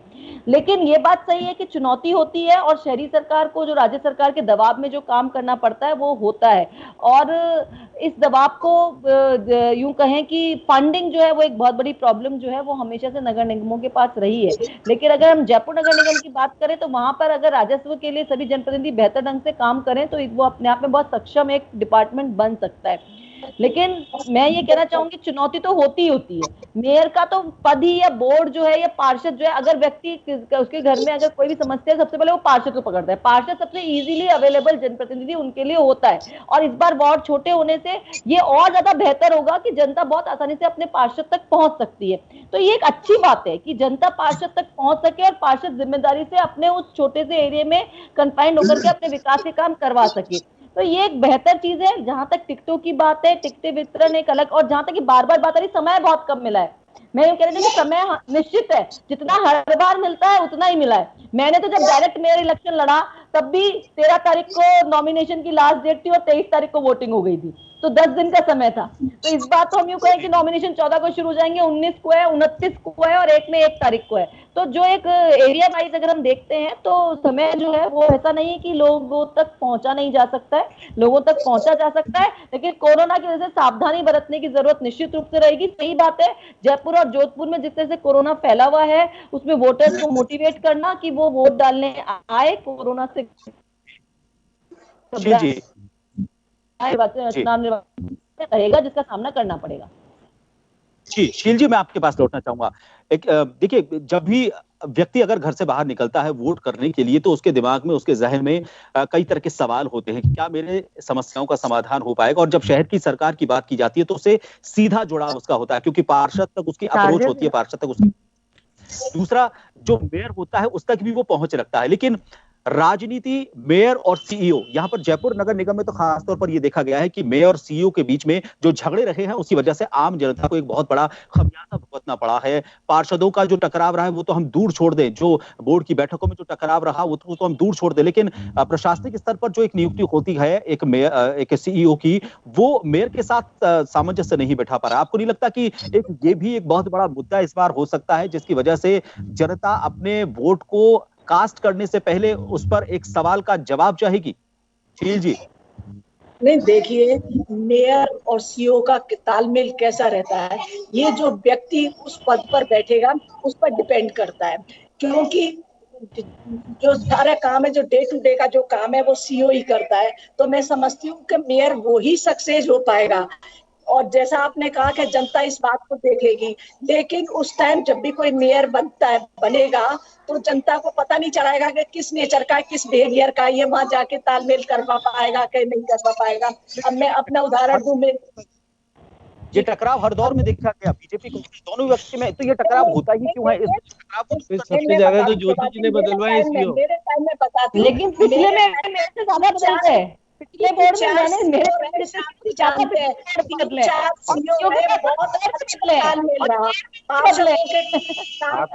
Speaker 5: लेकिन ये बात सही है कि चुनौती होती है और शहरी सरकार को जो राज्य सरकार के दबाव में जो काम करना पड़ता है वो होता है। और इस दबाव को यूं कहें कि फंडिंग जो है वो एक बहुत बड़ी प्रॉब्लम जो है वो हमेशा से नगर निगमों के पास रही है। लेकिन अगर हम जयपुर नगर निगम की बात करें तो वहां पर अगर राजस्व के लिए सभी जनप्रतिनिधि बेहतर ढंग से काम करें तो वो अपने आप में बहुत सक्षम एक डिपार्टमेंट बन सकता है। लेकिन मैं ये कहना चाहूंगी चुनौती तो होती है। मेयर का तो पद ही या बोर्ड जो है या पार्षद जो है, अगर व्यक्ति उसके घर में अगर कोई भी समस्या है सबसे पहले वो पार्षद को पकड़ता है। पार्षद सबसे इजीली अवेलेबल जनप्रतिनिधि उनके लिए होता है और इस बार वार्ड छोटे होने से ये और ज्यादा बेहतर होगा कि जनता बहुत आसानी से अपने पार्षद तक पहुंच सकती है। तो ये एक अच्छी बात है कि जनता पार्षद तक पहुंच सके और पार्षद जिम्मेदारी से अपने उस छोटे से एरिया में कंफाइंड होकर के अपने विकास के काम करवा सके। तो ये एक बेहतर चीज है। जहां तक टिकटों की बात है, टिकटें वितरण एक अलग, और जहां तक कि बार बार बात आ रही समय बहुत कम मिला है, मैं ये कह रही थी कि समय निश्चित है, जितना हर बार मिलता है उतना ही मिला है। मैंने तो जब डायरेक्ट मेयर इलेक्शन लड़ा तब भी 13 तारीख को नॉमिनेशन की लास्ट डेट थी और 23 तारीख को वोटिंग हो गई थी। तो 10 दिन का समय था। तो इस बार तो हम यूं कहें कि नॉमिनेशन 14 को शुरू हो जाएंगे, 19 को है, 29 को है और एक में 1 तारीख को है। तो जो एक एरिया वाइज अगर हम देखते हैं तो समय जो है वो ऐसा नहीं है कि लोगों तक पहुंचा नहीं जा सकता है, लोगों तक पहुंचा जा सकता है, लेकिन कोरोना की वजह से सावधानी बरतने की जरूरत निश्चित रूप से रहेगी। सही बात है, जयपुर और जोधपुर में जिस तरह से कोरोना फैला हुआ है उसमें वोटर्स को मोटिवेट करना कि वो वोट डालने आए, कोरोना से
Speaker 7: जी
Speaker 5: चुनाव रहेगा जिसका सामना करना पड़ेगा।
Speaker 7: जी शील जी, मैं आपके पास लौटना चाहूंगा। एक देखिए, जब भी व्यक्ति अगर घर से बाहर निकलता है वोट करने के लिए तो उसके दिमाग में, उसके जहन में कई तरह के सवाल होते हैं कि क्या मेरे समस्याओं का समाधान हो पाएगा। और जब शहर की सरकार की बात की जाती है तो उससे सीधा जुड़ाव उसका होता है, क्योंकि पार्षद तक उसकी अप्रोच होती है, पार्षद तक उसकी। दूसरा, जो मेयर होता है उस तक भी वो पहुंच रखता है। लेकिन राजनीति, मेयर और सीईओ, यहां पर जयपुर नगर निगम में तो खासतौर पर यह देखा गया है कि मेयर और सीईओ के बीच में जो झगड़े रहे हैं उसकी वजह से आम जनता को एक बहुत बड़ा खमियाजा भुगतना पड़ा है। पार्षदों का जो टकराव रहा है वो तो हम दूर छोड़ दें, जो बोर्ड की बैठकों में जो टकराव रहा वो तो हम दूर छोड़ दें, लेकिन प्रशासनिक स्तर पर जो एक नियुक्ति होती है एक मेयर, एक सीईओ की, वो मेयर के साथ सामंजस्य नहीं बैठा पा रहा। आपको नहीं लगता कि ये भी एक बहुत बड़ा मुद्दा इस बार हो सकता है जिसकी वजह से जनता अपने वोट को कास्ट करने से पहले उस पर एक सवाल का जवाब चाहेगी? शील जी।
Speaker 3: नहीं, देखिए, मेयर और सीईओ का तालमेल कैसा रहता है ये जो व्यक्ति उस पद पर बैठेगा उस पर डिपेंड करता है, क्योंकि जो सारा काम है, जो डे टू डे का जो काम है वो सीईओ ही करता है। तो मैं समझती हूँ कि मेयर वो ही सक्सेस हो पाएगा। और जैसा आपने कहा कि जनता इस बात को देखेगी, लेकिन उस टाइम जब भी कोई मेयर बनेगा तो जनता को पता नहीं चलाएगा कि किस नेचर का, किस बिहेवियर का, ये वहां जाके तालमेल कर पाएगा कि नहीं कर पाएगा। अब मैं अपना उदाहरण दूं,
Speaker 7: ये टकराव हर दौर में देखा गया, बीजेपी कांग्रेस दोनों व्यक्ति में, तो ये टकराव होता ही क्यों है? इस टकराव को
Speaker 4: सबसे ज्यादा तो ज्योति जी ने बदलवाया सीईओ,
Speaker 3: मेरे टाइम में बताती हूँ,
Speaker 5: लेकिन पिछले में मेरे से ज्यादा बदलते हैं। पिछले बोर्ड में मैंने मेरे
Speaker 4: आपके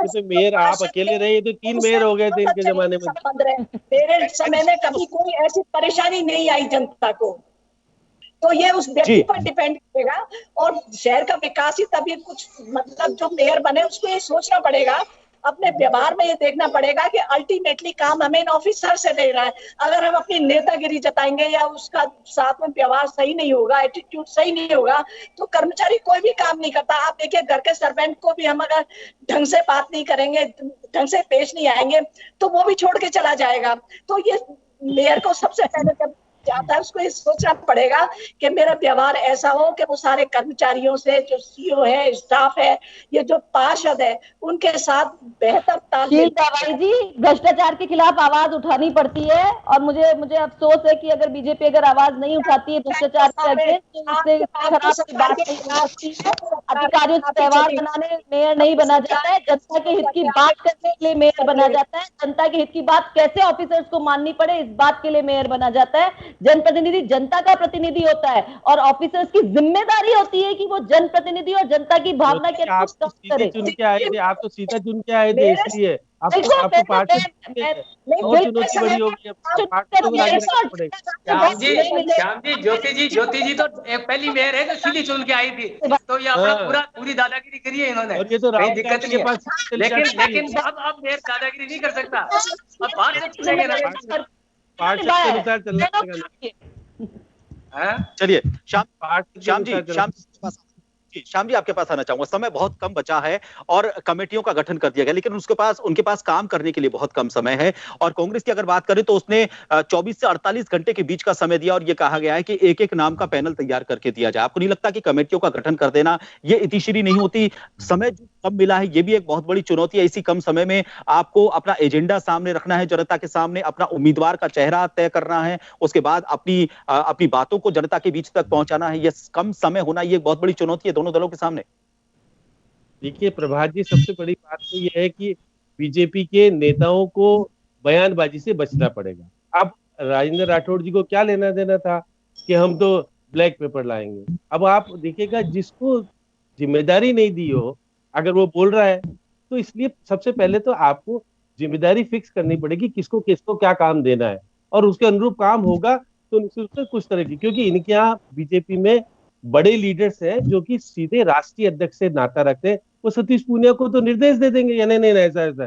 Speaker 4: तो मेयर आप अकेले रहे, तो 3 मेयर हो गए थे इनके जमाने में।
Speaker 3: मेरे समय में कभी कोई ऐसी परेशानी नहीं आई जनता को। तो ये उस व्यक्ति पर डिपेंड करेगा। और शहर का विकास ही तभी कुछ, मतलब जो मेयर बने उसको ये सोचना पड़ेगा, अपने व्यवहार में ये देखना पड़ेगा कि अल्टीमेटली काम हमें इन ऑफिसर से दे रहा है। अगर हम अपनी नेतागिरी जताएंगे या उसका साथ में व्यवहार सही नहीं होगा, एटीट्यूड सही नहीं होगा, तो कर्मचारी कोई भी काम नहीं करता। आप देखिए, घर के सर्वेंट को भी हम अगर ढंग से बात नहीं करेंगे, ढंग से पेश नहीं आएंगे, तो वो भी छोड़ के चला जाएगा। तो ये मेयर को सबसे पहले जब जाता है उसको ये सोचना पड़ेगा कि मेरा व्यवहार ऐसा हो कि वो सारे कर्मचारियों से, जो सीईओ है, स्टाफ है, ये जो पार्षद है, उनके साथ बेहतर तालमेल।
Speaker 5: जी, भ्रष्टाचार के खिलाफ आवाज उठानी पड़ती है और मुझे अफसोस है कि अगर बीजेपी अगर आवाज नहीं उठाती है भ्रष्टाचार के अगेंस्ट, तो उससे खराब बात नहीं हो सकती है। अधिकारियों से त्यौहार बनाने मेयर नहीं बना जाता है, जनता के हित की बात करने के लिए मेयर बना जाता है। जनता के हित की बात कैसे ऑफिसर्स को माननी पड़े इस बात के लिए मेयर बना जाता है। जनप्रतिनिधि जनता का प्रतिनिधि होता है और ऑफिसर्स की जिम्मेदारी होती है कि वो जनप्रतिनिधि और जनता की भावना के अनुसार काम करे।
Speaker 4: चुन के आए थे, आप तो सीधा चुन के आए थे, इसलिए आपको पार्टी चुनौती बड़ी होगी।
Speaker 6: श्याम जी, ज्योति जी तो एक पहली मेयर है जो सीधी चुन के आई थी, तो ये अपना पूरी दादागिरी करी है इन्होंने,
Speaker 4: और ये तो
Speaker 6: कोई दिक्कत नहीं है। लेकिन अब मेयर दादागिरी नहीं कर सकता, अब बाहर से चुनेंगे ना,
Speaker 4: पार्षद के अनुसार चलना पड़ेगा।
Speaker 7: चलिए श्याम जी आपके पास आना चाहूंगा। समय बहुत कम बचा है और कमेटियों का गठन कर दिया गया, लेकिन उनके पास काम करने के लिए बहुत कम समय है। और कांग्रेस की अगर बात करें तो उसने 24 से 48 घंटे के बीच का समय दिया और यह कहा गया है कि एक एक नाम का पैनल तैयार करके दिया जाए। आपको नहीं लगता कि कमेटियों का गठन कर देना ये इतिश्री नहीं होती? समय जो कम मिला है ये भी एक बहुत बड़ी चुनौती है। इसी कम समय में आपको अपना एजेंडा सामने रखना है, जनता के सामने अपना उम्मीदवार का चेहरा तय करना है, उसके बाद अपनी बातों को जनता के बीच तक पहुंचाना है। यह कम समय होना ये एक बहुत बड़ी चुनौती है दोनों दलों के सामने।
Speaker 4: देखिए प्रभात जी, सबसे बड़ी बात तो यह है कि बीजेपी के नेताओं को बयानबाजी से बचना पड़ेगा। अब राजेंद्र राठौड़ जी को क्या लेना देना था कि हम तो ब्लैक पेपर लाएंगे। अब आप देखिएगा, जिसको जिम्मेदारी नहीं दी हो अगर वो बोल रहा है, तो इसलिए सबसे पहले तो आपको जिम्मेदारी फिक्स करनी पड़ेगी किसको किसको क्या काम देना है, और उसके अनुरूप काम होगा तो निश्चित रूप से कुछ तरह की, क्योंकि इनके यहाँ बीजेपी में बड़े लीडर्स हैं जो कि सीधे राष्ट्रीय अध्यक्ष से नाता रखते हैं, वो सतीश पूनिया को तो निर्देश दे देंगे या नहीं नहीं ऐसा ऐसा।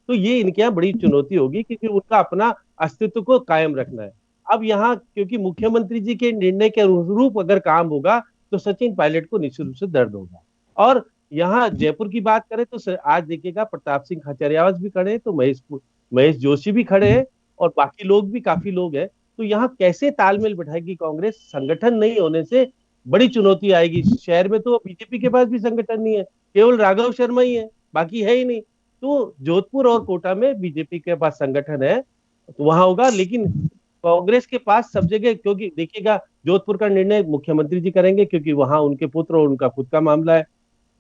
Speaker 4: तो ये इनके यहाँ बड़ी चुनौती होगी, क्योंकि उनका अपना अस्तित्व को कायम रखना है। अब यहाँ क्योंकि मुख्यमंत्री जी के निर्णय के अनुरूप अगर काम होगा तो सचिन पायलट को निश्चित रूप से दर्द होगा। और यहाँ जयपुर की बात करें तो आज देखिएगा प्रताप सिंह खाचरियावास भी खड़े हैं, तो महेश जोशी भी खड़े हैं, और बाकी लोग भी काफी लोग हैं। तो यहाँ कैसे तालमेल बैठाएगी कांग्रेस? संगठन नहीं होने से बड़ी चुनौती आएगी। शहर में तो बीजेपी के पास भी संगठन नहीं है, केवल राघव शर्मा ही है, बाकी है ही नहीं। तो जोधपुर और कोटा में बीजेपी के पास संगठन है तो वहां होगा, लेकिन कांग्रेस के पास सब जगह, क्योंकि देखिएगा जोधपुर का निर्णय मुख्यमंत्री जी करेंगे क्योंकि वहां उनके पुत्र और उनका खुद का मामला है,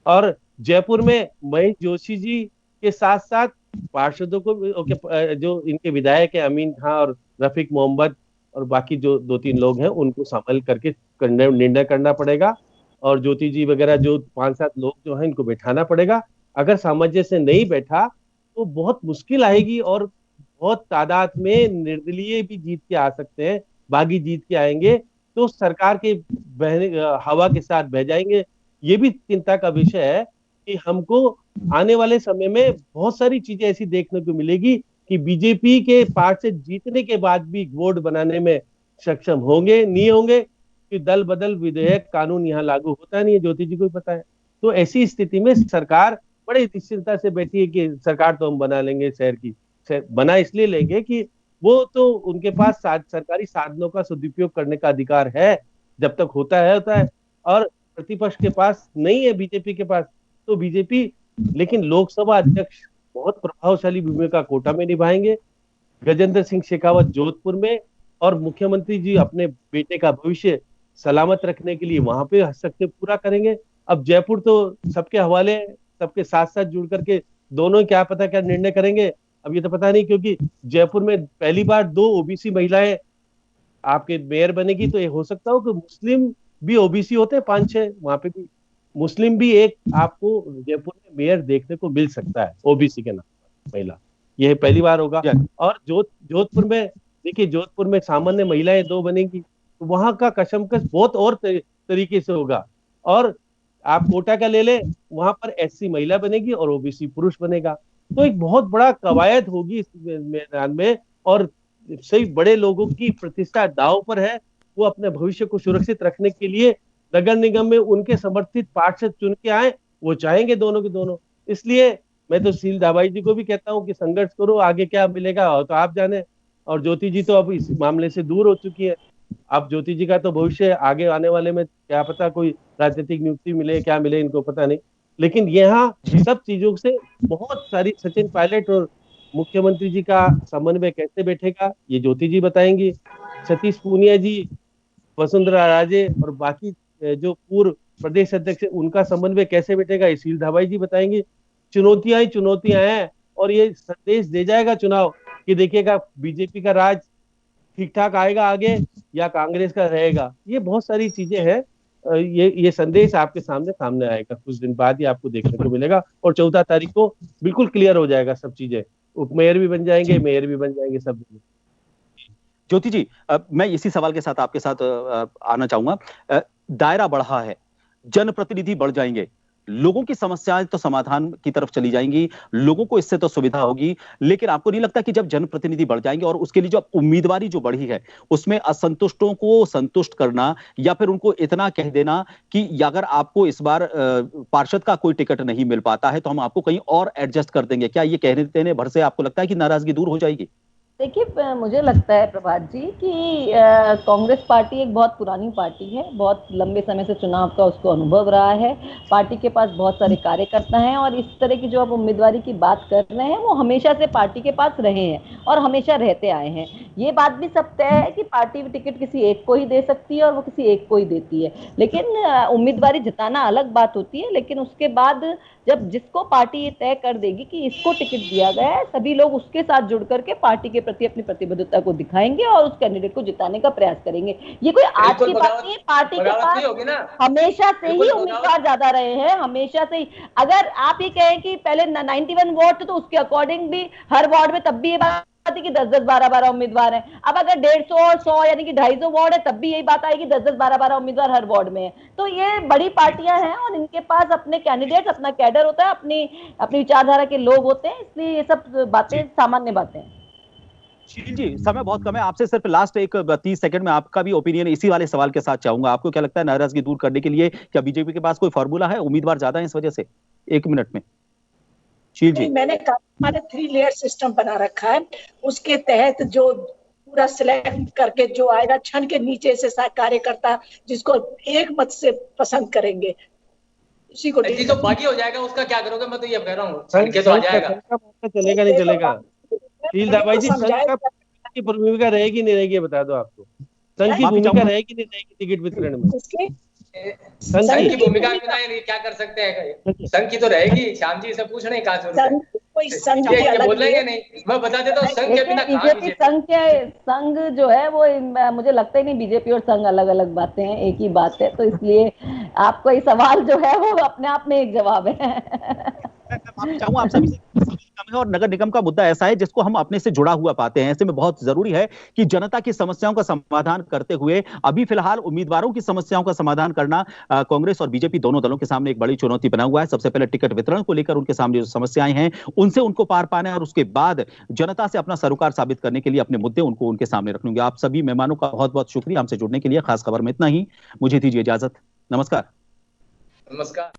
Speaker 4: और जयपुर में महेश जोशी जी के साथ साथ पार्षदों को जो इनके विधायक है अमीन खां और रफीक मोहम्मद और बाकी जो 2-3 लोग हैं उनको संभल करके निर्णय करना पड़ेगा, और ज्योति जी वगैरह जो 5-7 लोग जो हैं इनको बैठाना पड़ेगा। अगर सामंजस्य नहीं बैठा तो बहुत मुश्किल आएगी, और बहुत तादाद में निर्दलीय भी जीत के आ सकते हैं, बागी जीत के आएंगे तो सरकार के हवा के साथ बह जाएंगे। ये भी चिंता का विषय है कि हमको आने वाले समय में बहुत सारी चीजें ऐसी देखने को मिलेगी कि बीजेपी के पार्ट से जीतने के बाद भी वोट बनाने में सक्षम होंगे नहीं होंगे, कि दल बदल विधेयक कानून यहाँ लागू होता नहीं है, ज्योति जी को भी पता है। तो ऐसी स्थिति में सरकार बड़े निश्चिंता से बैठी है कि सरकार तो हम बना लेंगे, शहर की बना इसलिए लेंगे कि वो तो उनके पास सरकारी साधनों का सदुपयोग करने का अधिकार है, जब तक होता है, और प्रतिपक्ष के पास नहीं है बीजेपी के पास। तो बीजेपी लेकिन लोकसभा अध्यक्ष बहुत प्रभावशाली भूमिका कोटा में निभाएंगे, गजेंद्र सिंह शेखावत जोधपुर में, और मुख्यमंत्री जी अपने बेटे का भविष्य सलामत रखने के लिए वहां पे हस्तक्षेप पूरा करेंगे। अब जयपुर तो सबके हवाले, सबके साथ साथ जुड़ करके दोनों क्या पता क्या निर्णय करेंगे, अब ये तो पता नहीं, क्योंकि जयपुर में पहली बार 2 ओबीसी महिलाएं आपके मेयर बनेगी, तो ये हो सकता हो कि मुस्लिम भी ओबीसी होते हैं 5-6, वहां पे भी मुस्लिम भी एक आपको जयपुर में मेयर देखने को मिल सकता है ओबीसी के नाम महिला, यह पहली बार होगा। और जोधपुर में देखिए, जोधपुर में सामान्य महिलाएं 2 बनेगी, तो वहां का कशमकश बहुत और तरीके से होगा। और आप कोटा का ले ले, वहां पर एससी महिला बनेगी और ओबीसी पुरुष बनेगा, तो एक बहुत बड़ा कवायद होगी इस मैदान में, और सही बड़े लोगों की प्रतिष्ठा दांव पर है। वो अपने भविष्य को सुरक्षित रखने के लिए नगर निगम में उनके समर्थित पार्षद चुन के आए, वो चाहेंगे दोनों के दोनों। इसलिए मैं तो शील दाबाई जी को भी कहता हूँ कि संघर्ष करो, आगे क्या मिलेगा तो आप जाने। और ज्योति जी तो अब इस मामले से दूर हो चुकी है, अब ज्योति जी का तो भविष्य आगे आने वाले में क्या पता कोई राजनीतिक नियुक्ति मिले, क्या मिले इनको पता नहीं। लेकिन यहाँ सब चीजों से बहुत सारी, सचिन पायलट और मुख्यमंत्री जी का समन्वय कैसे बैठेगा ये ज्योति जी बताएंगी, सतीश पूनिया जी, वसुंधरा राजे और बाकी जो पूर्व प्रदेश अध्यक्ष उनका समन्वय कैसे बैठेगा ये शील दाबाई जी बताएंगे। चुनौतियां ही चुनौतियां हैं, और ये संदेश दे जाएगा चुनाव कि देखिएगा बीजेपी का राज ठीक ठाक आएगा आगे या कांग्रेस का रहेगा। ये बहुत सारी चीजें हैं, ये संदेश आपके सामने आएगा, कुछ दिन बाद ही आपको देखने को मिलेगा, और 14 तारीख को बिल्कुल क्लियर हो जाएगा सब चीजें, उपमेयर भी बन जाएंगे, मेयर भी बन जाएंगे सब।
Speaker 7: ज्योति जी, मैं इसी सवाल के साथ आपके साथ आना चाहूंगा। दायरा बढ़ा है, जनप्रतिनिधि बढ़ जाएंगे, लोगों की समस्याएं तो समाधान की तरफ चली जाएंगी, लोगों को इससे तो सुविधा होगी, लेकिन आपको नहीं लगता कि जब जनप्रतिनिधि बढ़ जाएंगे और उसके लिए जो उम्मीदवारी जो बढ़ी है उसमें असंतुष्टों को संतुष्ट करना, या फिर उनको इतना कह देना कि अगर आपको इस बार पार्षद का कोई टिकट नहीं मिल पाता है तो हम आपको कहीं और एडजस्ट कर देंगे, क्या ये कहने देने भर से आपको लगता है कि नाराजगी दूर हो जाएगी?
Speaker 5: देखिए, मुझे लगता है प्रभात जी कि कांग्रेस पार्टी एक बहुत पुरानी पार्टी है, बहुत लंबे समय से चुनाव का उसको अनुभव रहा है, पार्टी के पास बहुत सारे कार्यकर्ता हैं, और इस तरह की जो आप उम्मीदवारी की बात कर रहे हैं वो हमेशा से पार्टी के पास रहे हैं और हमेशा रहते आए हैं। ये बात भी सब तय है कि पार्टी टिकट किसी एक को ही दे सकती है और वो किसी एक को ही देती है, लेकिन उम्मीदवारी जिताना अलग बात होती है। लेकिन उसके बाद जब जिसको पार्टी ये तय कर देगी कि इसको टिकट दिया गया है, सभी लोग उसके साथ जुड़ करके पार्टी के प्रति अपनी प्रतिबद्धता को दिखाएंगे और उस कैंडिडेट को जिताने का प्रयास करेंगे। ये कोई आज की बात नहीं, पार्टी के पास हमेशा से ही उम्मीदवार ज्यादा रहे हैं, हमेशा से ही। अगर आप ये कहें कि पहले 91 वार्ड तो उसके अकॉर्डिंग भी हर वार्ड में तब भी ये बात थी कि 10-10, 12-12 उम्मीदवार हैं। अब अगर 150 और 100 यानी कि 250 वार्ड है, तब भी यही बात आएगी 10-10, 12-12 उम्मीदवार हर वार्ड में है। तो ये बड़ी पार्टियां हैं और इनके पास अपने कैंडिडेट्स, अपना कैडर होता है, अपनी विचारधारा के लोग होते हैं, इसलिए ये सब बातें सामान्य बातें हैं।
Speaker 7: जी, समय बहुत कम है, आपसे सिर्फ लास्ट एक 30 सेकंड में आपका भी ओपिनियन इसी वाले सवाल के साथ चाहूंगा। आपको क्या लगता है नाराजगी दूर करने के लिए क्या बीजेपी के पास कोई फॉर्मूला है? उम्मीदवार ज्यादा है इस वजह से? 1 मिनट में शील जी।
Speaker 3: मैंने कहा हमारे 3 लेयर सिस्टम बना रखा है, उसके तहत जो पूरा सिलेक्ट करके जो आएगा, क्षण के नीचे से कार्यकर्ता जिसको एक मत से पसंद करेंगे उसी को
Speaker 6: जो बागी हो जाएगा उसका क्या करोगे? मैं तो ये कह रहा हूँ तो आ जाएगा,
Speaker 4: चलेगा नहीं चलेगा? शील भाई जी, संघ की भूमिका रहेगी नहीं रहेगी बता दो आपको। संघ की भूमिका रहेगी नहीं रहेगी टिकट वितरण में?
Speaker 6: संघ की भूमिका क्या कर सकते हैं? संघ की तो रहेगी। श्याम जी से पूछ रहे कहाँ से बोलेंगे नहीं? मैं बता देता हूँ संघ के बिना
Speaker 5: बीजेपी संघ जो है वो मुझे लगता ही नहीं बीजेपी और संघ अलग अलग बातें हैं, एक ही बात है। तो इसलिए आपका ये सवाल जो है वो अपने आप में एक जवाब है।
Speaker 7: चाहूंगा आप सभी से और नगर निगम का मुद्दा ऐसा है जिसको हम अपने से जुड़ा हुआ पाते हैं। ऐसे में बहुत जरूरी है कि जनता की समस्याओं का समाधान करते हुए अभी फिलहाल उम्मीदवारों की समस्याओं का समाधान करना कांग्रेस और बीजेपी दोनों दलों के सामने एक बड़ी चुनौती बना हुआ है। सबसे पहले टिकट वितरण को लेकर उनके सामने जो समस्याएं हैं उनसे उनको पार पाना है और उसके बाद जनता से अपना सरोकार साबित करने के लिए अपने मुद्दे उनको उनके सामने रखूंगे। आप सभी मेहमानों का बहुत बहुत शुक्रिया हमसे जुड़ने के लिए। खास खबर में इतना ही, मुझे दीजिए इजाजत। नमस्कार।
Speaker 6: नमस्कार।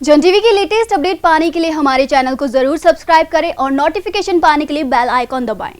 Speaker 8: जन टीवी की लेटेस्ट अपडेट पाने के लिए हमारे चैनल को जरूर सब्सक्राइब करें और नोटिफिकेशन पाने के लिए बेल आइकॉन दबाएं।